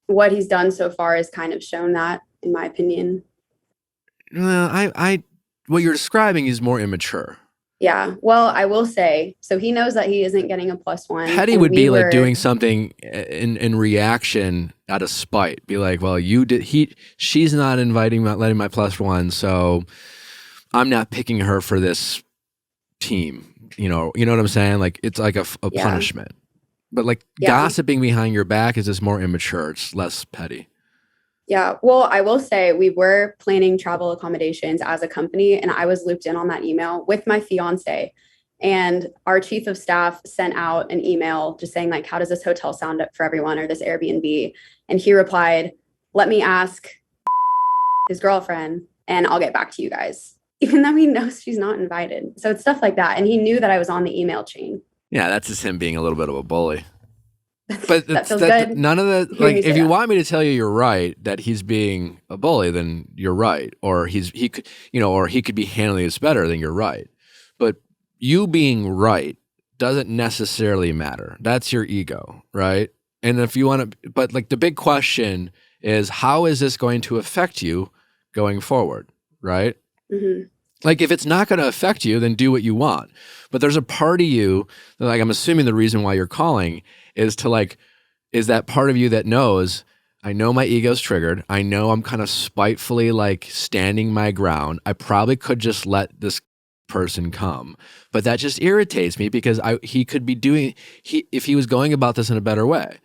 what he's done so far has kind of shown that, in my opinion. Well, what you're describing is more immature. Yeah. Well, I will say, so he knows that he isn't getting a +1. Petty would be like doing something in reaction out of spite. Be like, well, she's not letting my +1, so I'm not picking her for this team. You know what I'm saying? Like it's like a punishment. But like gossiping behind your back is just more immature. It's less petty. Yeah. Well, I will say we were planning travel accommodations as a company, and I was looped in on that email with my fiance. And our chief of staff sent out an email just saying like, how does this hotel sound for everyone, or this Airbnb? And he replied, let me ask his girlfriend and I'll get back to you guys, even though he knows she's not invited. So it's stuff like that. And he knew that I was on the email chain. Yeah, that's just him being a little bit of a bully. But that feels good. None of the, like, if you want me to tell you you're right, that he's being a bully, then you're right. Or he could be handling this better, then you're right. But you being right doesn't necessarily matter. That's your ego, right? And if you want to, but like the big question is, how is this going to affect you going forward, right? Mm-hmm. Like if it's not going to affect you, then do what you want. But there's a part of you, like I'm assuming the reason why you're calling is that part of you that knows, I know my ego's triggered. I know I'm kind of spitefully like standing my ground. I probably could just let this person come. But that just irritates me because he could be doing, if he was going about this in a better way.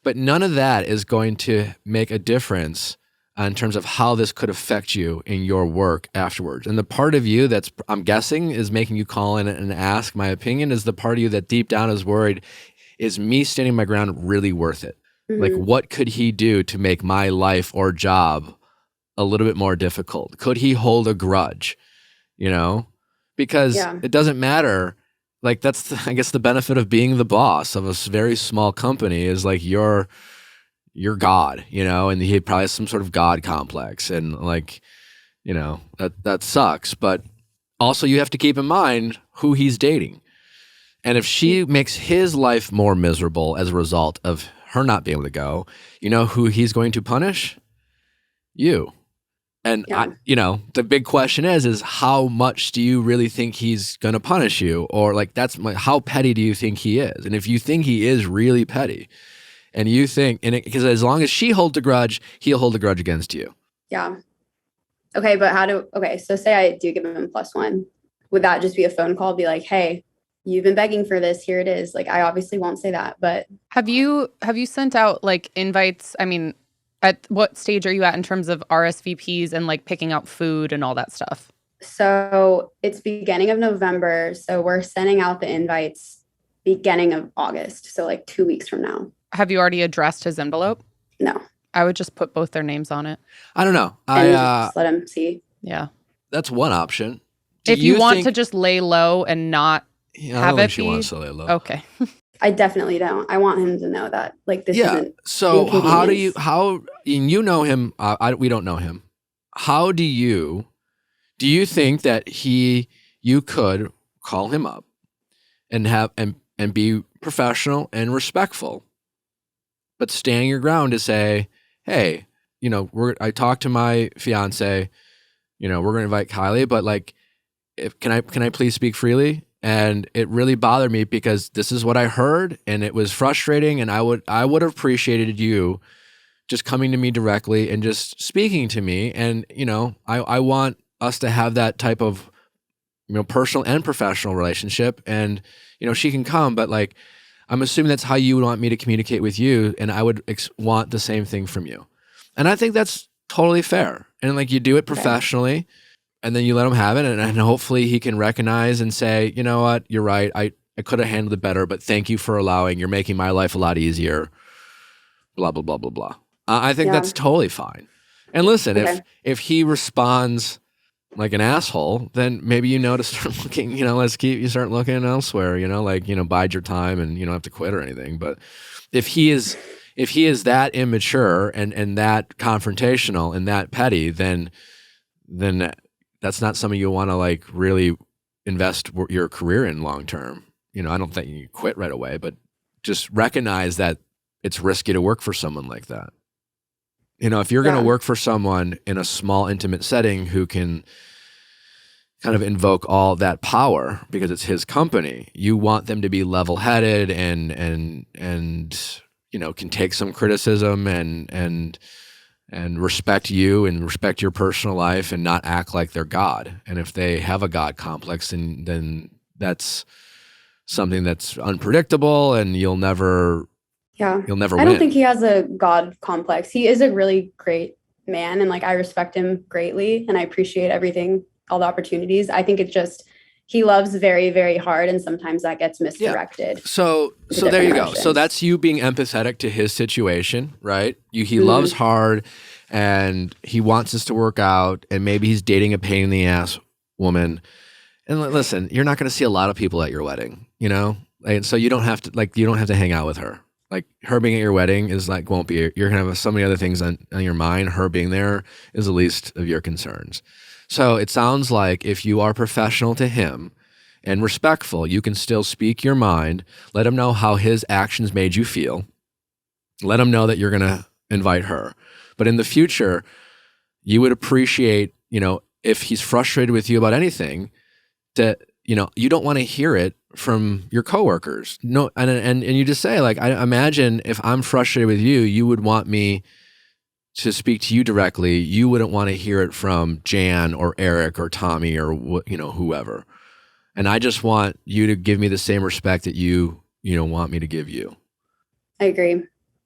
But none of that is going to make a difference in terms of how this could affect you in your work afterwards. And the part of you that's, I'm guessing, is making you call in and ask my opinion is the part of you that deep down is worried, is me standing my ground really worth it? Like, what could he do to make my life or job a little bit more difficult? Could he hold a grudge, you know? Because it doesn't matter. Like, that's, I guess, the benefit of being the boss of a very small company is like you're God, you know, and he probably has some sort of God complex, and like, you know, that sucks. But also you have to keep in mind who he's dating. And if she makes his life more miserable as a result of her not being able to go, you know who he's going to punish? You. And you know, the big question is how much do you really think he's going to punish you? Or like, how petty do you think he is? And if you think he is really petty, and you think, because as long as she holds a grudge, he'll hold a grudge against you. Yeah. Okay, but so say I do give him a +1. Would that just be a phone call? Be like, hey, you've been begging for this. Here it is. Like, I obviously won't say that, but. Have you sent out like invites? I mean, at what stage are you at in terms of RSVPs and like picking out food and all that stuff? So it's beginning of November. So we're sending out the invites beginning of August. So like 2 weeks from now. Have you already addressed his envelope? No. I would just put both their names on it. I don't know. Just let him see. Yeah. That's one option. If you want to just lay low and not have it she wants to lay low. Okay. I definitely don't. I want him to know that, like, this isn't. So you know him? We don't know him. How do you think that you could call him up and have and be professional and respectful, but stand your ground to say, hey, you know, I talked to my fiance, you know, we're going to invite Kylie, but like, can I please speak freely? And it really bothered me because this is what I heard, and it was frustrating. And I would have appreciated you just coming to me directly and just speaking to me. And, you know, I want us to have that type of, you know, personal and professional relationship. And, you know, she can come, but like, I'm assuming that's how you would want me to communicate with you. And I would want the same thing from you. And I think that's totally fair. And like, you do it professionally. And then you let him have it, and hopefully he can recognize and say, you know what, you're right. I could have handled it better, but thank you for allowing. You're making my life a lot easier. Blah, blah, blah, blah, blah. I think that's totally fine. And listen, if he responds like an asshole, then maybe you know to start looking, you know, you start looking elsewhere, you know, like, you know, bide your time and you don't have to quit or anything. But if he is that immature and that confrontational and that petty, then that's not something you want to like really invest your career in long term. You know, I don't think you quit right away, but just recognize that it's risky to work for someone like that. You know, if you're going to work for someone in a small, intimate setting who can kind of invoke all that power because it's his company, you want them to be level-headed and you know, can take some criticism and respect you and respect your personal life and not act like they're God. And if they have a God complex, then that's something that's unpredictable and you'll never win. I don't think he has a God complex. He is a really great man, and like, I respect him greatly and I appreciate everything, all the opportunities. I think it's just, he loves very, very hard, and sometimes that gets misdirected. Yeah. So there you go. So that's you being empathetic to his situation, right? He loves hard and he wants this to work out, and maybe he's dating a pain in the ass woman. And listen, you're not going to see a lot of people at your wedding, you know? And so you don't have to hang out with her. Like, her being at your wedding is like, won't be, you're going to have so many other things on your mind. Her being there is the least of your concerns. So it sounds like if you are professional to him and respectful, you can still speak your mind, let him know how his actions made you feel, let him know that you're going to invite her. But in the future, you would appreciate, you know, if he's frustrated with you about anything, that, you know, you don't want to hear it from your coworkers. No, and you just say, like, I imagine if I'm frustrated with you, you would want me to speak to you directly. You wouldn't want to hear it from Jan or Eric or Tommy or, you know, whoever. And I just want you to give me the same respect that you want me to give you. I agree.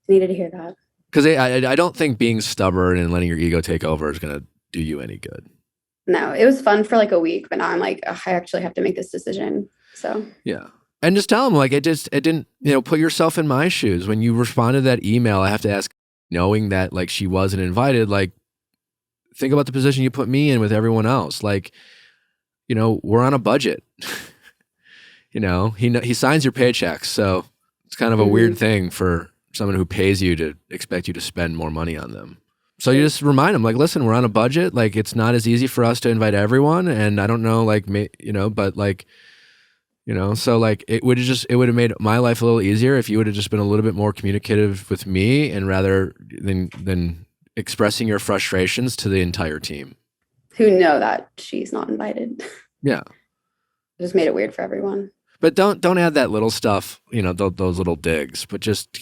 Needed to hear that. Because I don't think being stubborn and letting your ego take over is going to do you any good. No, it was fun for like a week, but now I'm like, ugh, I actually have to make this decision. So yeah. And just tell them, like, it didn't, put yourself in my shoes. When you responded to that email, I have to ask, knowing that like she wasn't invited, like, think about the position you put me in with everyone else. Like, we're on a budget. He signs your paychecks. So it's kind of a weird thing for someone who pays you to expect you to spend more money on them. So you just remind them, like, listen, we're on a budget. Like, it's not as easy for us to invite everyone. And I don't know, like, but like, so like it would have made my life a little easier if you would have just been a little bit more communicative with me and rather than expressing your frustrations to the entire team. Who know that she's not invited. Yeah. It just made it weird for everyone. But don't add that little stuff, those little digs, but just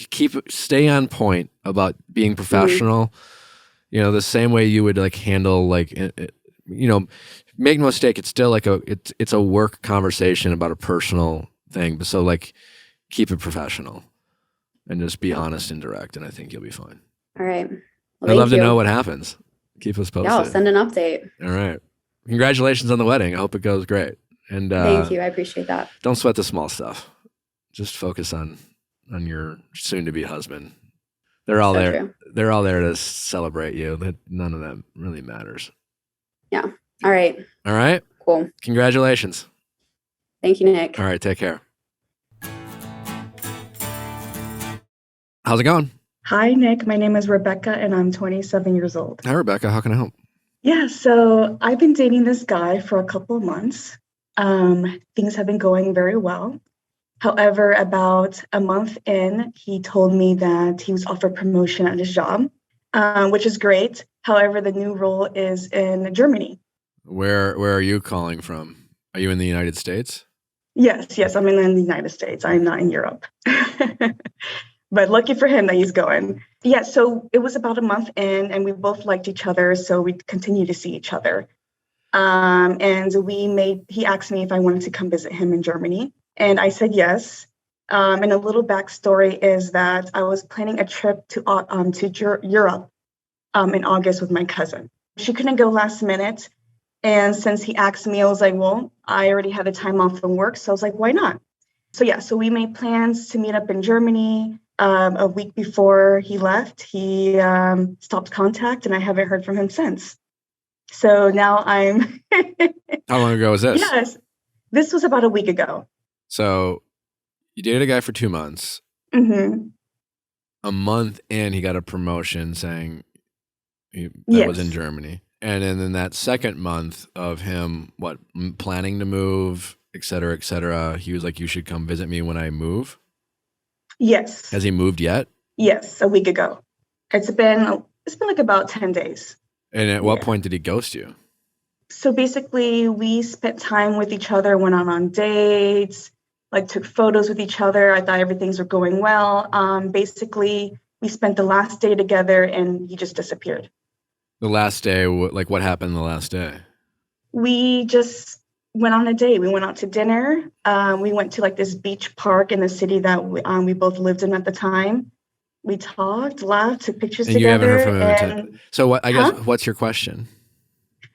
stay on point about being professional, the same way you would like handle like, make no mistake, it's still like it's a work conversation about a personal thing. But so like keep it professional and just be honest and direct. And I think you'll be fine. All right. Well, I'd love to know what happens. Keep us posted. Yeah, I'll send an update. All right. Congratulations on the wedding. I hope it goes great. And thank you. I appreciate that. Don't sweat the small stuff. Just focus on your soon to be husband. They're all there. True. They're all there to celebrate you. None of that really matters. Yeah. All right. All right. Cool. Congratulations. Thank you, Nick. All right. Take care. How's it going? Hi, Nick. My name is Rebecca, and I'm 27 years old. Hi, Rebecca. How can I help? Yeah, so I've been dating this guy for a couple of months. Things have been going very well. However, about a month in, he told me that he was offered promotion at his job, which is great. However, the new role is in Germany. Where are you calling from? Are you in the United States? Yes, I'm in the United States. I'm not in Europe. But lucky for him that he's going. Yeah, so it was about a month in, and we both liked each other, so we continued to see each other. And he asked me if I wanted to come visit him in Germany, and I said yes. And a little backstory is that I was planning a trip to Europe in August with my cousin. She couldn't go last minute, and since he asked me, I was like, well, I already had the time off from work, so I was like, why not? So we made plans to meet up in Germany. A week before he left, he stopped contact, and I haven't heard from him since. So now I'm... How long ago was this? Yes, this was about a week ago. So you dated a guy for 2 months. Mm-hmm. A month in, he got a promotion saying that was in Germany. And then in that second month of him, planning to move, et cetera, he was like, you should come visit me when I move? Yes. Has he moved yet? Yes, a week ago. It's been like about 10 days. And at what point did he ghost you? So basically, we spent time with each other, went on dates, like took photos with each other. I thought everything's were going well. Basically, we spent the last day together, and he just disappeared. The last day, like what happened the last day? We just went on a date. We went out to dinner. We went to like this beach park in the city that we both lived in at the time. We talked, laughed, took pictures together. You haven't heard from him. So what? I guess what's your question?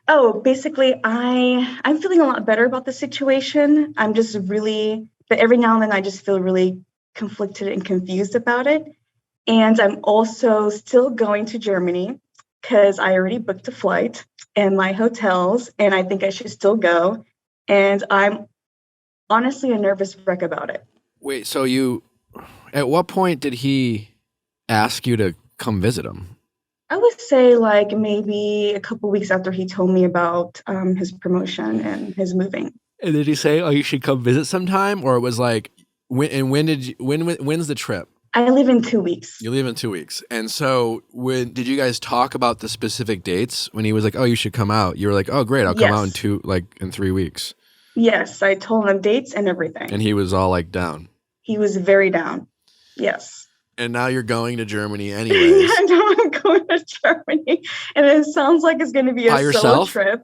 Oh, basically, I'm feeling a lot better about the situation. I'm just but every now and then I just feel really conflicted and confused about it. And I'm also still going to Germany because I already booked a flight and my hotels, and I think I should still go. And I'm honestly a nervous wreck about it. Wait, so at what point did he ask you to come visit him? I would say like maybe a couple weeks after he told me about his promotion and his moving. And did he say, "Oh, you should come visit sometime," or it was like, when's the trip? I leave in 2 weeks. You leave in 2 weeks, and so did you guys talk about the specific dates when he was like, "Oh, you should come out"? You were like, "Oh, great, I'll come out in 3 weeks." Yes, I told him dates and everything. And he was all like down. He was very down. Yes. And now you're going to Germany anyways. I know I'm going to Germany, and it sounds like it's going to be a solo trip.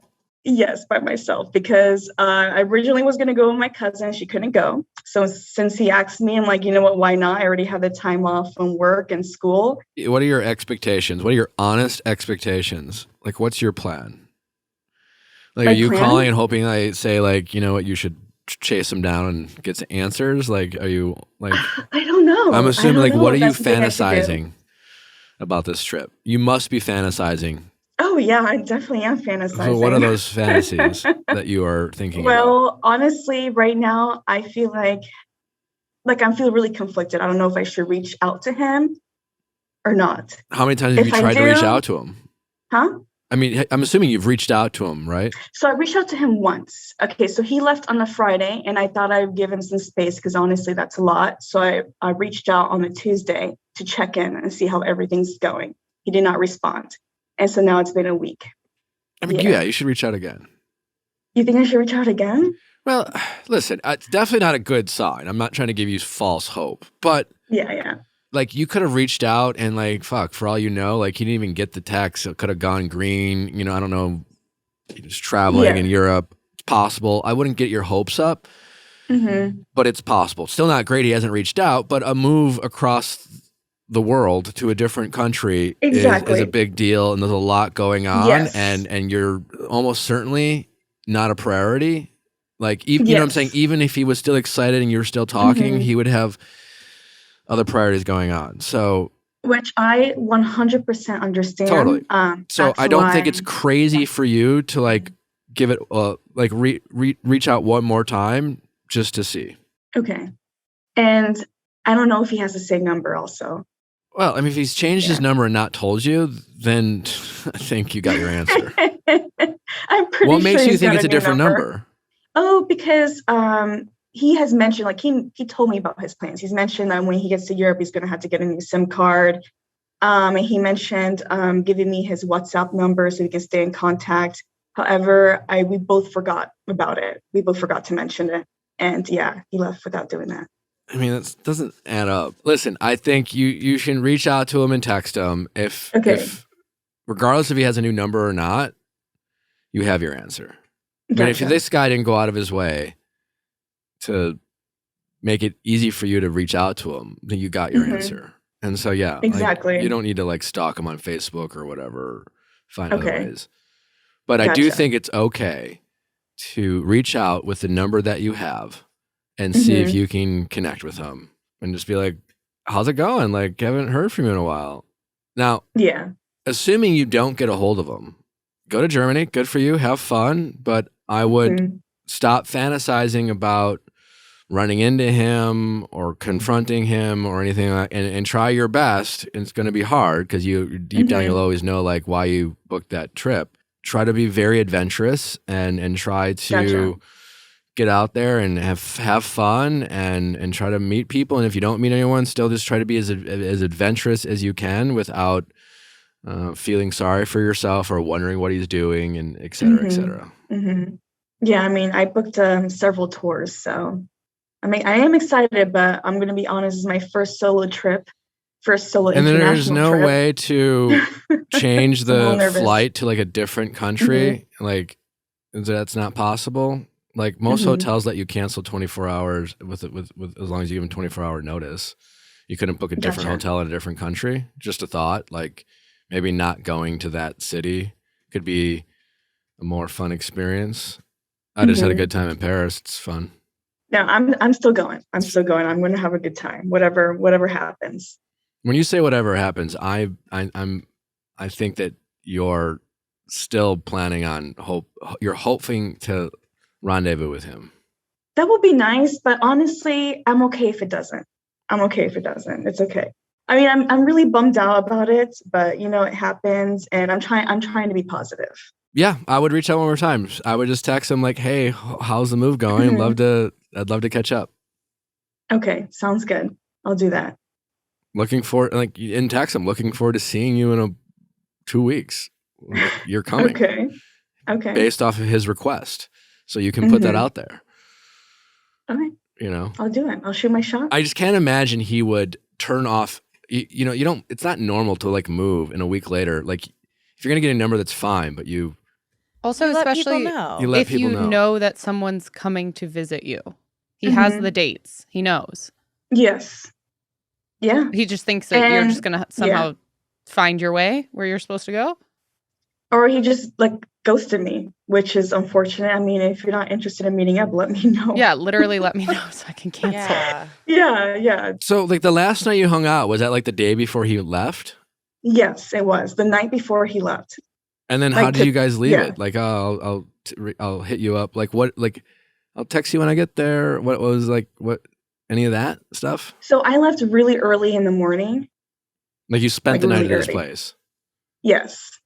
Yes, by myself, because I originally was going to go with my cousin. She couldn't go. So since he asked me, I'm like, you know what, why not? I already have the time off from work and school. What are your expectations? What are your honest expectations? Like, what's your plan? Like, My are you plan? calling and hoping I say, like, you know what, you should chase him down and get some answers? Like, are you, like, I don't know. I'm I assuming, don't like, know what are if you that's something I should do. fantasizing about this trip? You must be fantasizing. Oh, yeah, I definitely am fantasizing. So what are those fantasies that you are thinking about? Well, honestly, right now, I feel like I'm feeling really conflicted. I don't know if I should reach out to him or not. How many times have you If I tried to reach do- out to him? Huh? I mean, I'm assuming you've reached out to him, right? So I reached out to him once. Okay, so he left on a Friday, and I thought I'd give him some space because honestly, that's a lot. So I reached out on a Tuesday to check in and see how everything's going. He did not respond. And so now it's been a week. I mean, yeah, you should reach out again. You think I should reach out again? Well, listen, it's definitely not a good sign. I'm not trying to give you false hope, but Yeah. like you could have reached out and like, fuck, for all you know, like he didn't even get the text. It could have gone green. You know, I don't know. He was traveling in Europe. It's possible. I wouldn't get your hopes up, but it's possible. Still not great. He hasn't reached out, but a move across the world to a different country is a big deal, and there's a lot going on, and you're almost certainly not a priority. Like, even, you know what I'm saying? Even if he was still excited and you're still talking, he would have other priorities going on. So, which I 100% understand. Totally. So I don't think it's crazy for you to like give it like reach out one more time just to see. Okay. And I don't know if he has the same number also. Well, I mean, if he's changed his number and not told you, then I think you got your answer. I'm pretty What makes sure you think it's a different number? Oh, because he has mentioned, like he told me about his plans. He's mentioned that when he gets to Europe, he's going to have to get a new SIM card. And he mentioned giving me his WhatsApp number so we can stay in contact. However, we both forgot about it. We both forgot to mention it. And yeah, he left without doing that. I mean, that doesn't add up. Listen, I think you should reach out to him and text him. If regardless if he has a new number or not, you have your answer. Gotcha. But if this guy didn't go out of his way to make it easy for you to reach out to him, then you got your answer. And so, yeah, exactly. Like, you don't need to like stalk him on Facebook or whatever, find other ways. But I do think it's okay to reach out with the number that you have and see if you can connect with him and just be like, how's it going? Like, haven't heard from you in a while. Now, assuming you don't get a hold of him, go to Germany. Good for you. Have fun. But I would stop fantasizing about running into him or confronting him or anything like, and try your best. It's going to be hard because you deep down, you'll always know like why you booked that trip. Try to be very adventurous and try to get out there and have fun and try to meet people. And if you don't meet anyone, still just try to be as adventurous as you can without feeling sorry for yourself or wondering what he's doing, and et cetera, et cetera. Yeah, I mean, I booked several tours, so I mean, I am excited, but I'm going to be honest, this is my first solo trip, and then there's no way to change the flight to like a different country. Like, that's not possible. Like most hotels let you cancel 24 hours with as long as you give them 24-hour notice. You couldn't book a different hotel in a different country. Just a thought, like maybe not going to that city could be a more fun experience. I just had a good time in Paris. It's fun. No, I'm still going. I'm going to have a good time. Whatever happens. When you say whatever happens, I think that you're still planning on you're hoping to rendezvous with him. That would be nice, but honestly, I'm okay if it doesn't. It's okay. I mean, I'm really bummed out about it, but you know, it happens, and I'm trying to be positive. Yeah, I would reach out one more time. I would just text him like, "Hey, how's the move going? I'd love to catch up." Okay, sounds good. I'll do that. Looking forward, and text him. Looking forward to seeing you in 2 weeks. You're coming. Okay. Based off of his request. So you can put that out there. Okay. You know, I'll do it. I'll shoot my shot. I just can't imagine he would turn off. You don't. It's not normal to like move and a week later. Like if you're gonna get a number, that's fine. But you Also, You let people especially know. You let if people you know. know that someone's coming to visit you. He has the dates. He knows. Yes. Yeah. He just thinks that you're just And going to somehow find your way where you're supposed to go. or he just like ghosted me, which is unfortunate. I mean, if you're not interested in meeting up, let me know. Yeah, literally let me know so I can cancel. Yeah. Yeah. So like the last night you hung out, was that like the day before he left? Yes, it was the night before he left. And then Like how did you guys leave yeah. it? Like, I'll hit you up. Like what? Like I'll text you when I get there. What was like what? Any of that stuff? So I left really early in the morning. Like you spent Like the night really at his early. place, Yes.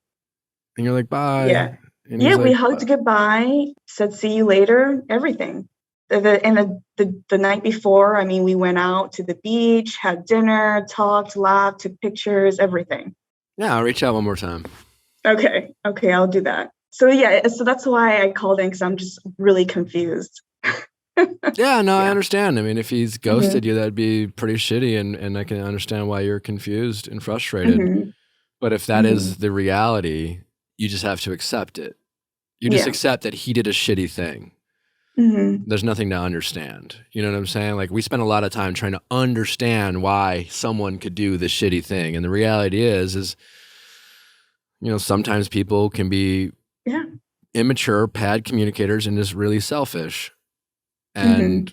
and you're like, bye. Yeah. And Yeah, he's we like, hugged goodbye, said see you later, everything. The night before, I mean, we went out to the beach, had dinner, talked, laughed, took pictures, everything. Yeah, I'll reach out one more time. Okay, I'll do that. So yeah, so that's why I called in because I'm just really confused. Yeah, no, I Yeah. understand. I mean, if he's ghosted you, that'd be pretty shitty, and I can understand why you're confused and frustrated. Mhm. But if that is the reality, you just have to accept it. You just Yeah. accept that he did a shitty thing. Mhm. There's nothing to understand. You know what I'm saying? Like we spend a lot of time trying to understand why someone could do this shitty thing. And the reality is, you know, sometimes people can be Yeah. immature, bad communicators and just really selfish. And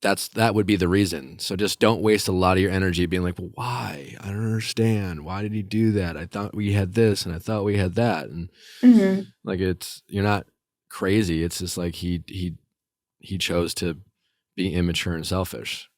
that would be the reason. So just don't waste a lot of your energy being like, well, why? I don't understand. Why did he do that? I thought we had this and I thought we had that. And Mhm. like you're not crazy. It's just like he chose to be immature and selfish.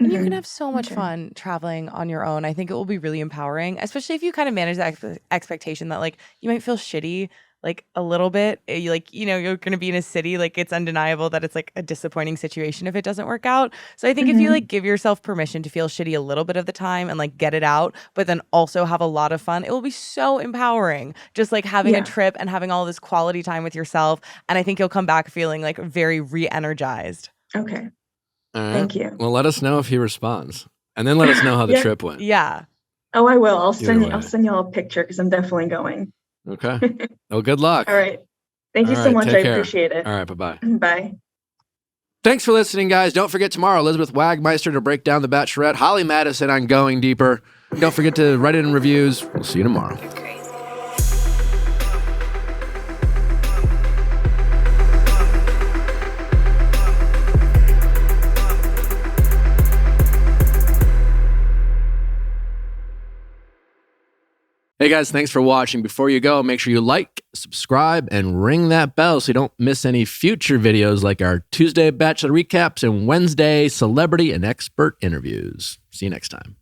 And you can Mhm. have so much Okay. fun traveling on your own. I think it will be really empowering, especially if you kind of manage that expectation that like you might feel shitty like a little bit. You're going to be in a city, like it's undeniable that it's like a disappointing situation if it doesn't work out. So I think if you like give yourself permission to feel shitty a little bit of the time and like get it out, but then also have a lot of fun, it will be so empowering. Just like having a Yeah. trip and having all this quality time with yourself. And I think you'll come back feeling like very re-energized. Okay. All right. Thank you. Well, let us know if he responds. And then let us know how the Yeah. trip went. Yeah. Oh, I will. Either I'll way. send y'all a picture because I'm definitely going. Okay. Well, good luck. All right. Thank you All so right, much. take I care. appreciate it. All right. Bye-bye. Bye. Thanks for listening, guys. Don't forget tomorrow, Elizabeth Wagmeister to break down The Bachelorette, Holly Madison on Going Deeper. Don't forget to write it in reviews. We'll see you tomorrow. Hey guys, thanks for watching. Before you go, make sure you like, subscribe, and ring that bell so you don't miss any future videos like our Tuesday Bachelor recaps and Wednesday celebrity and expert interviews. See you next time.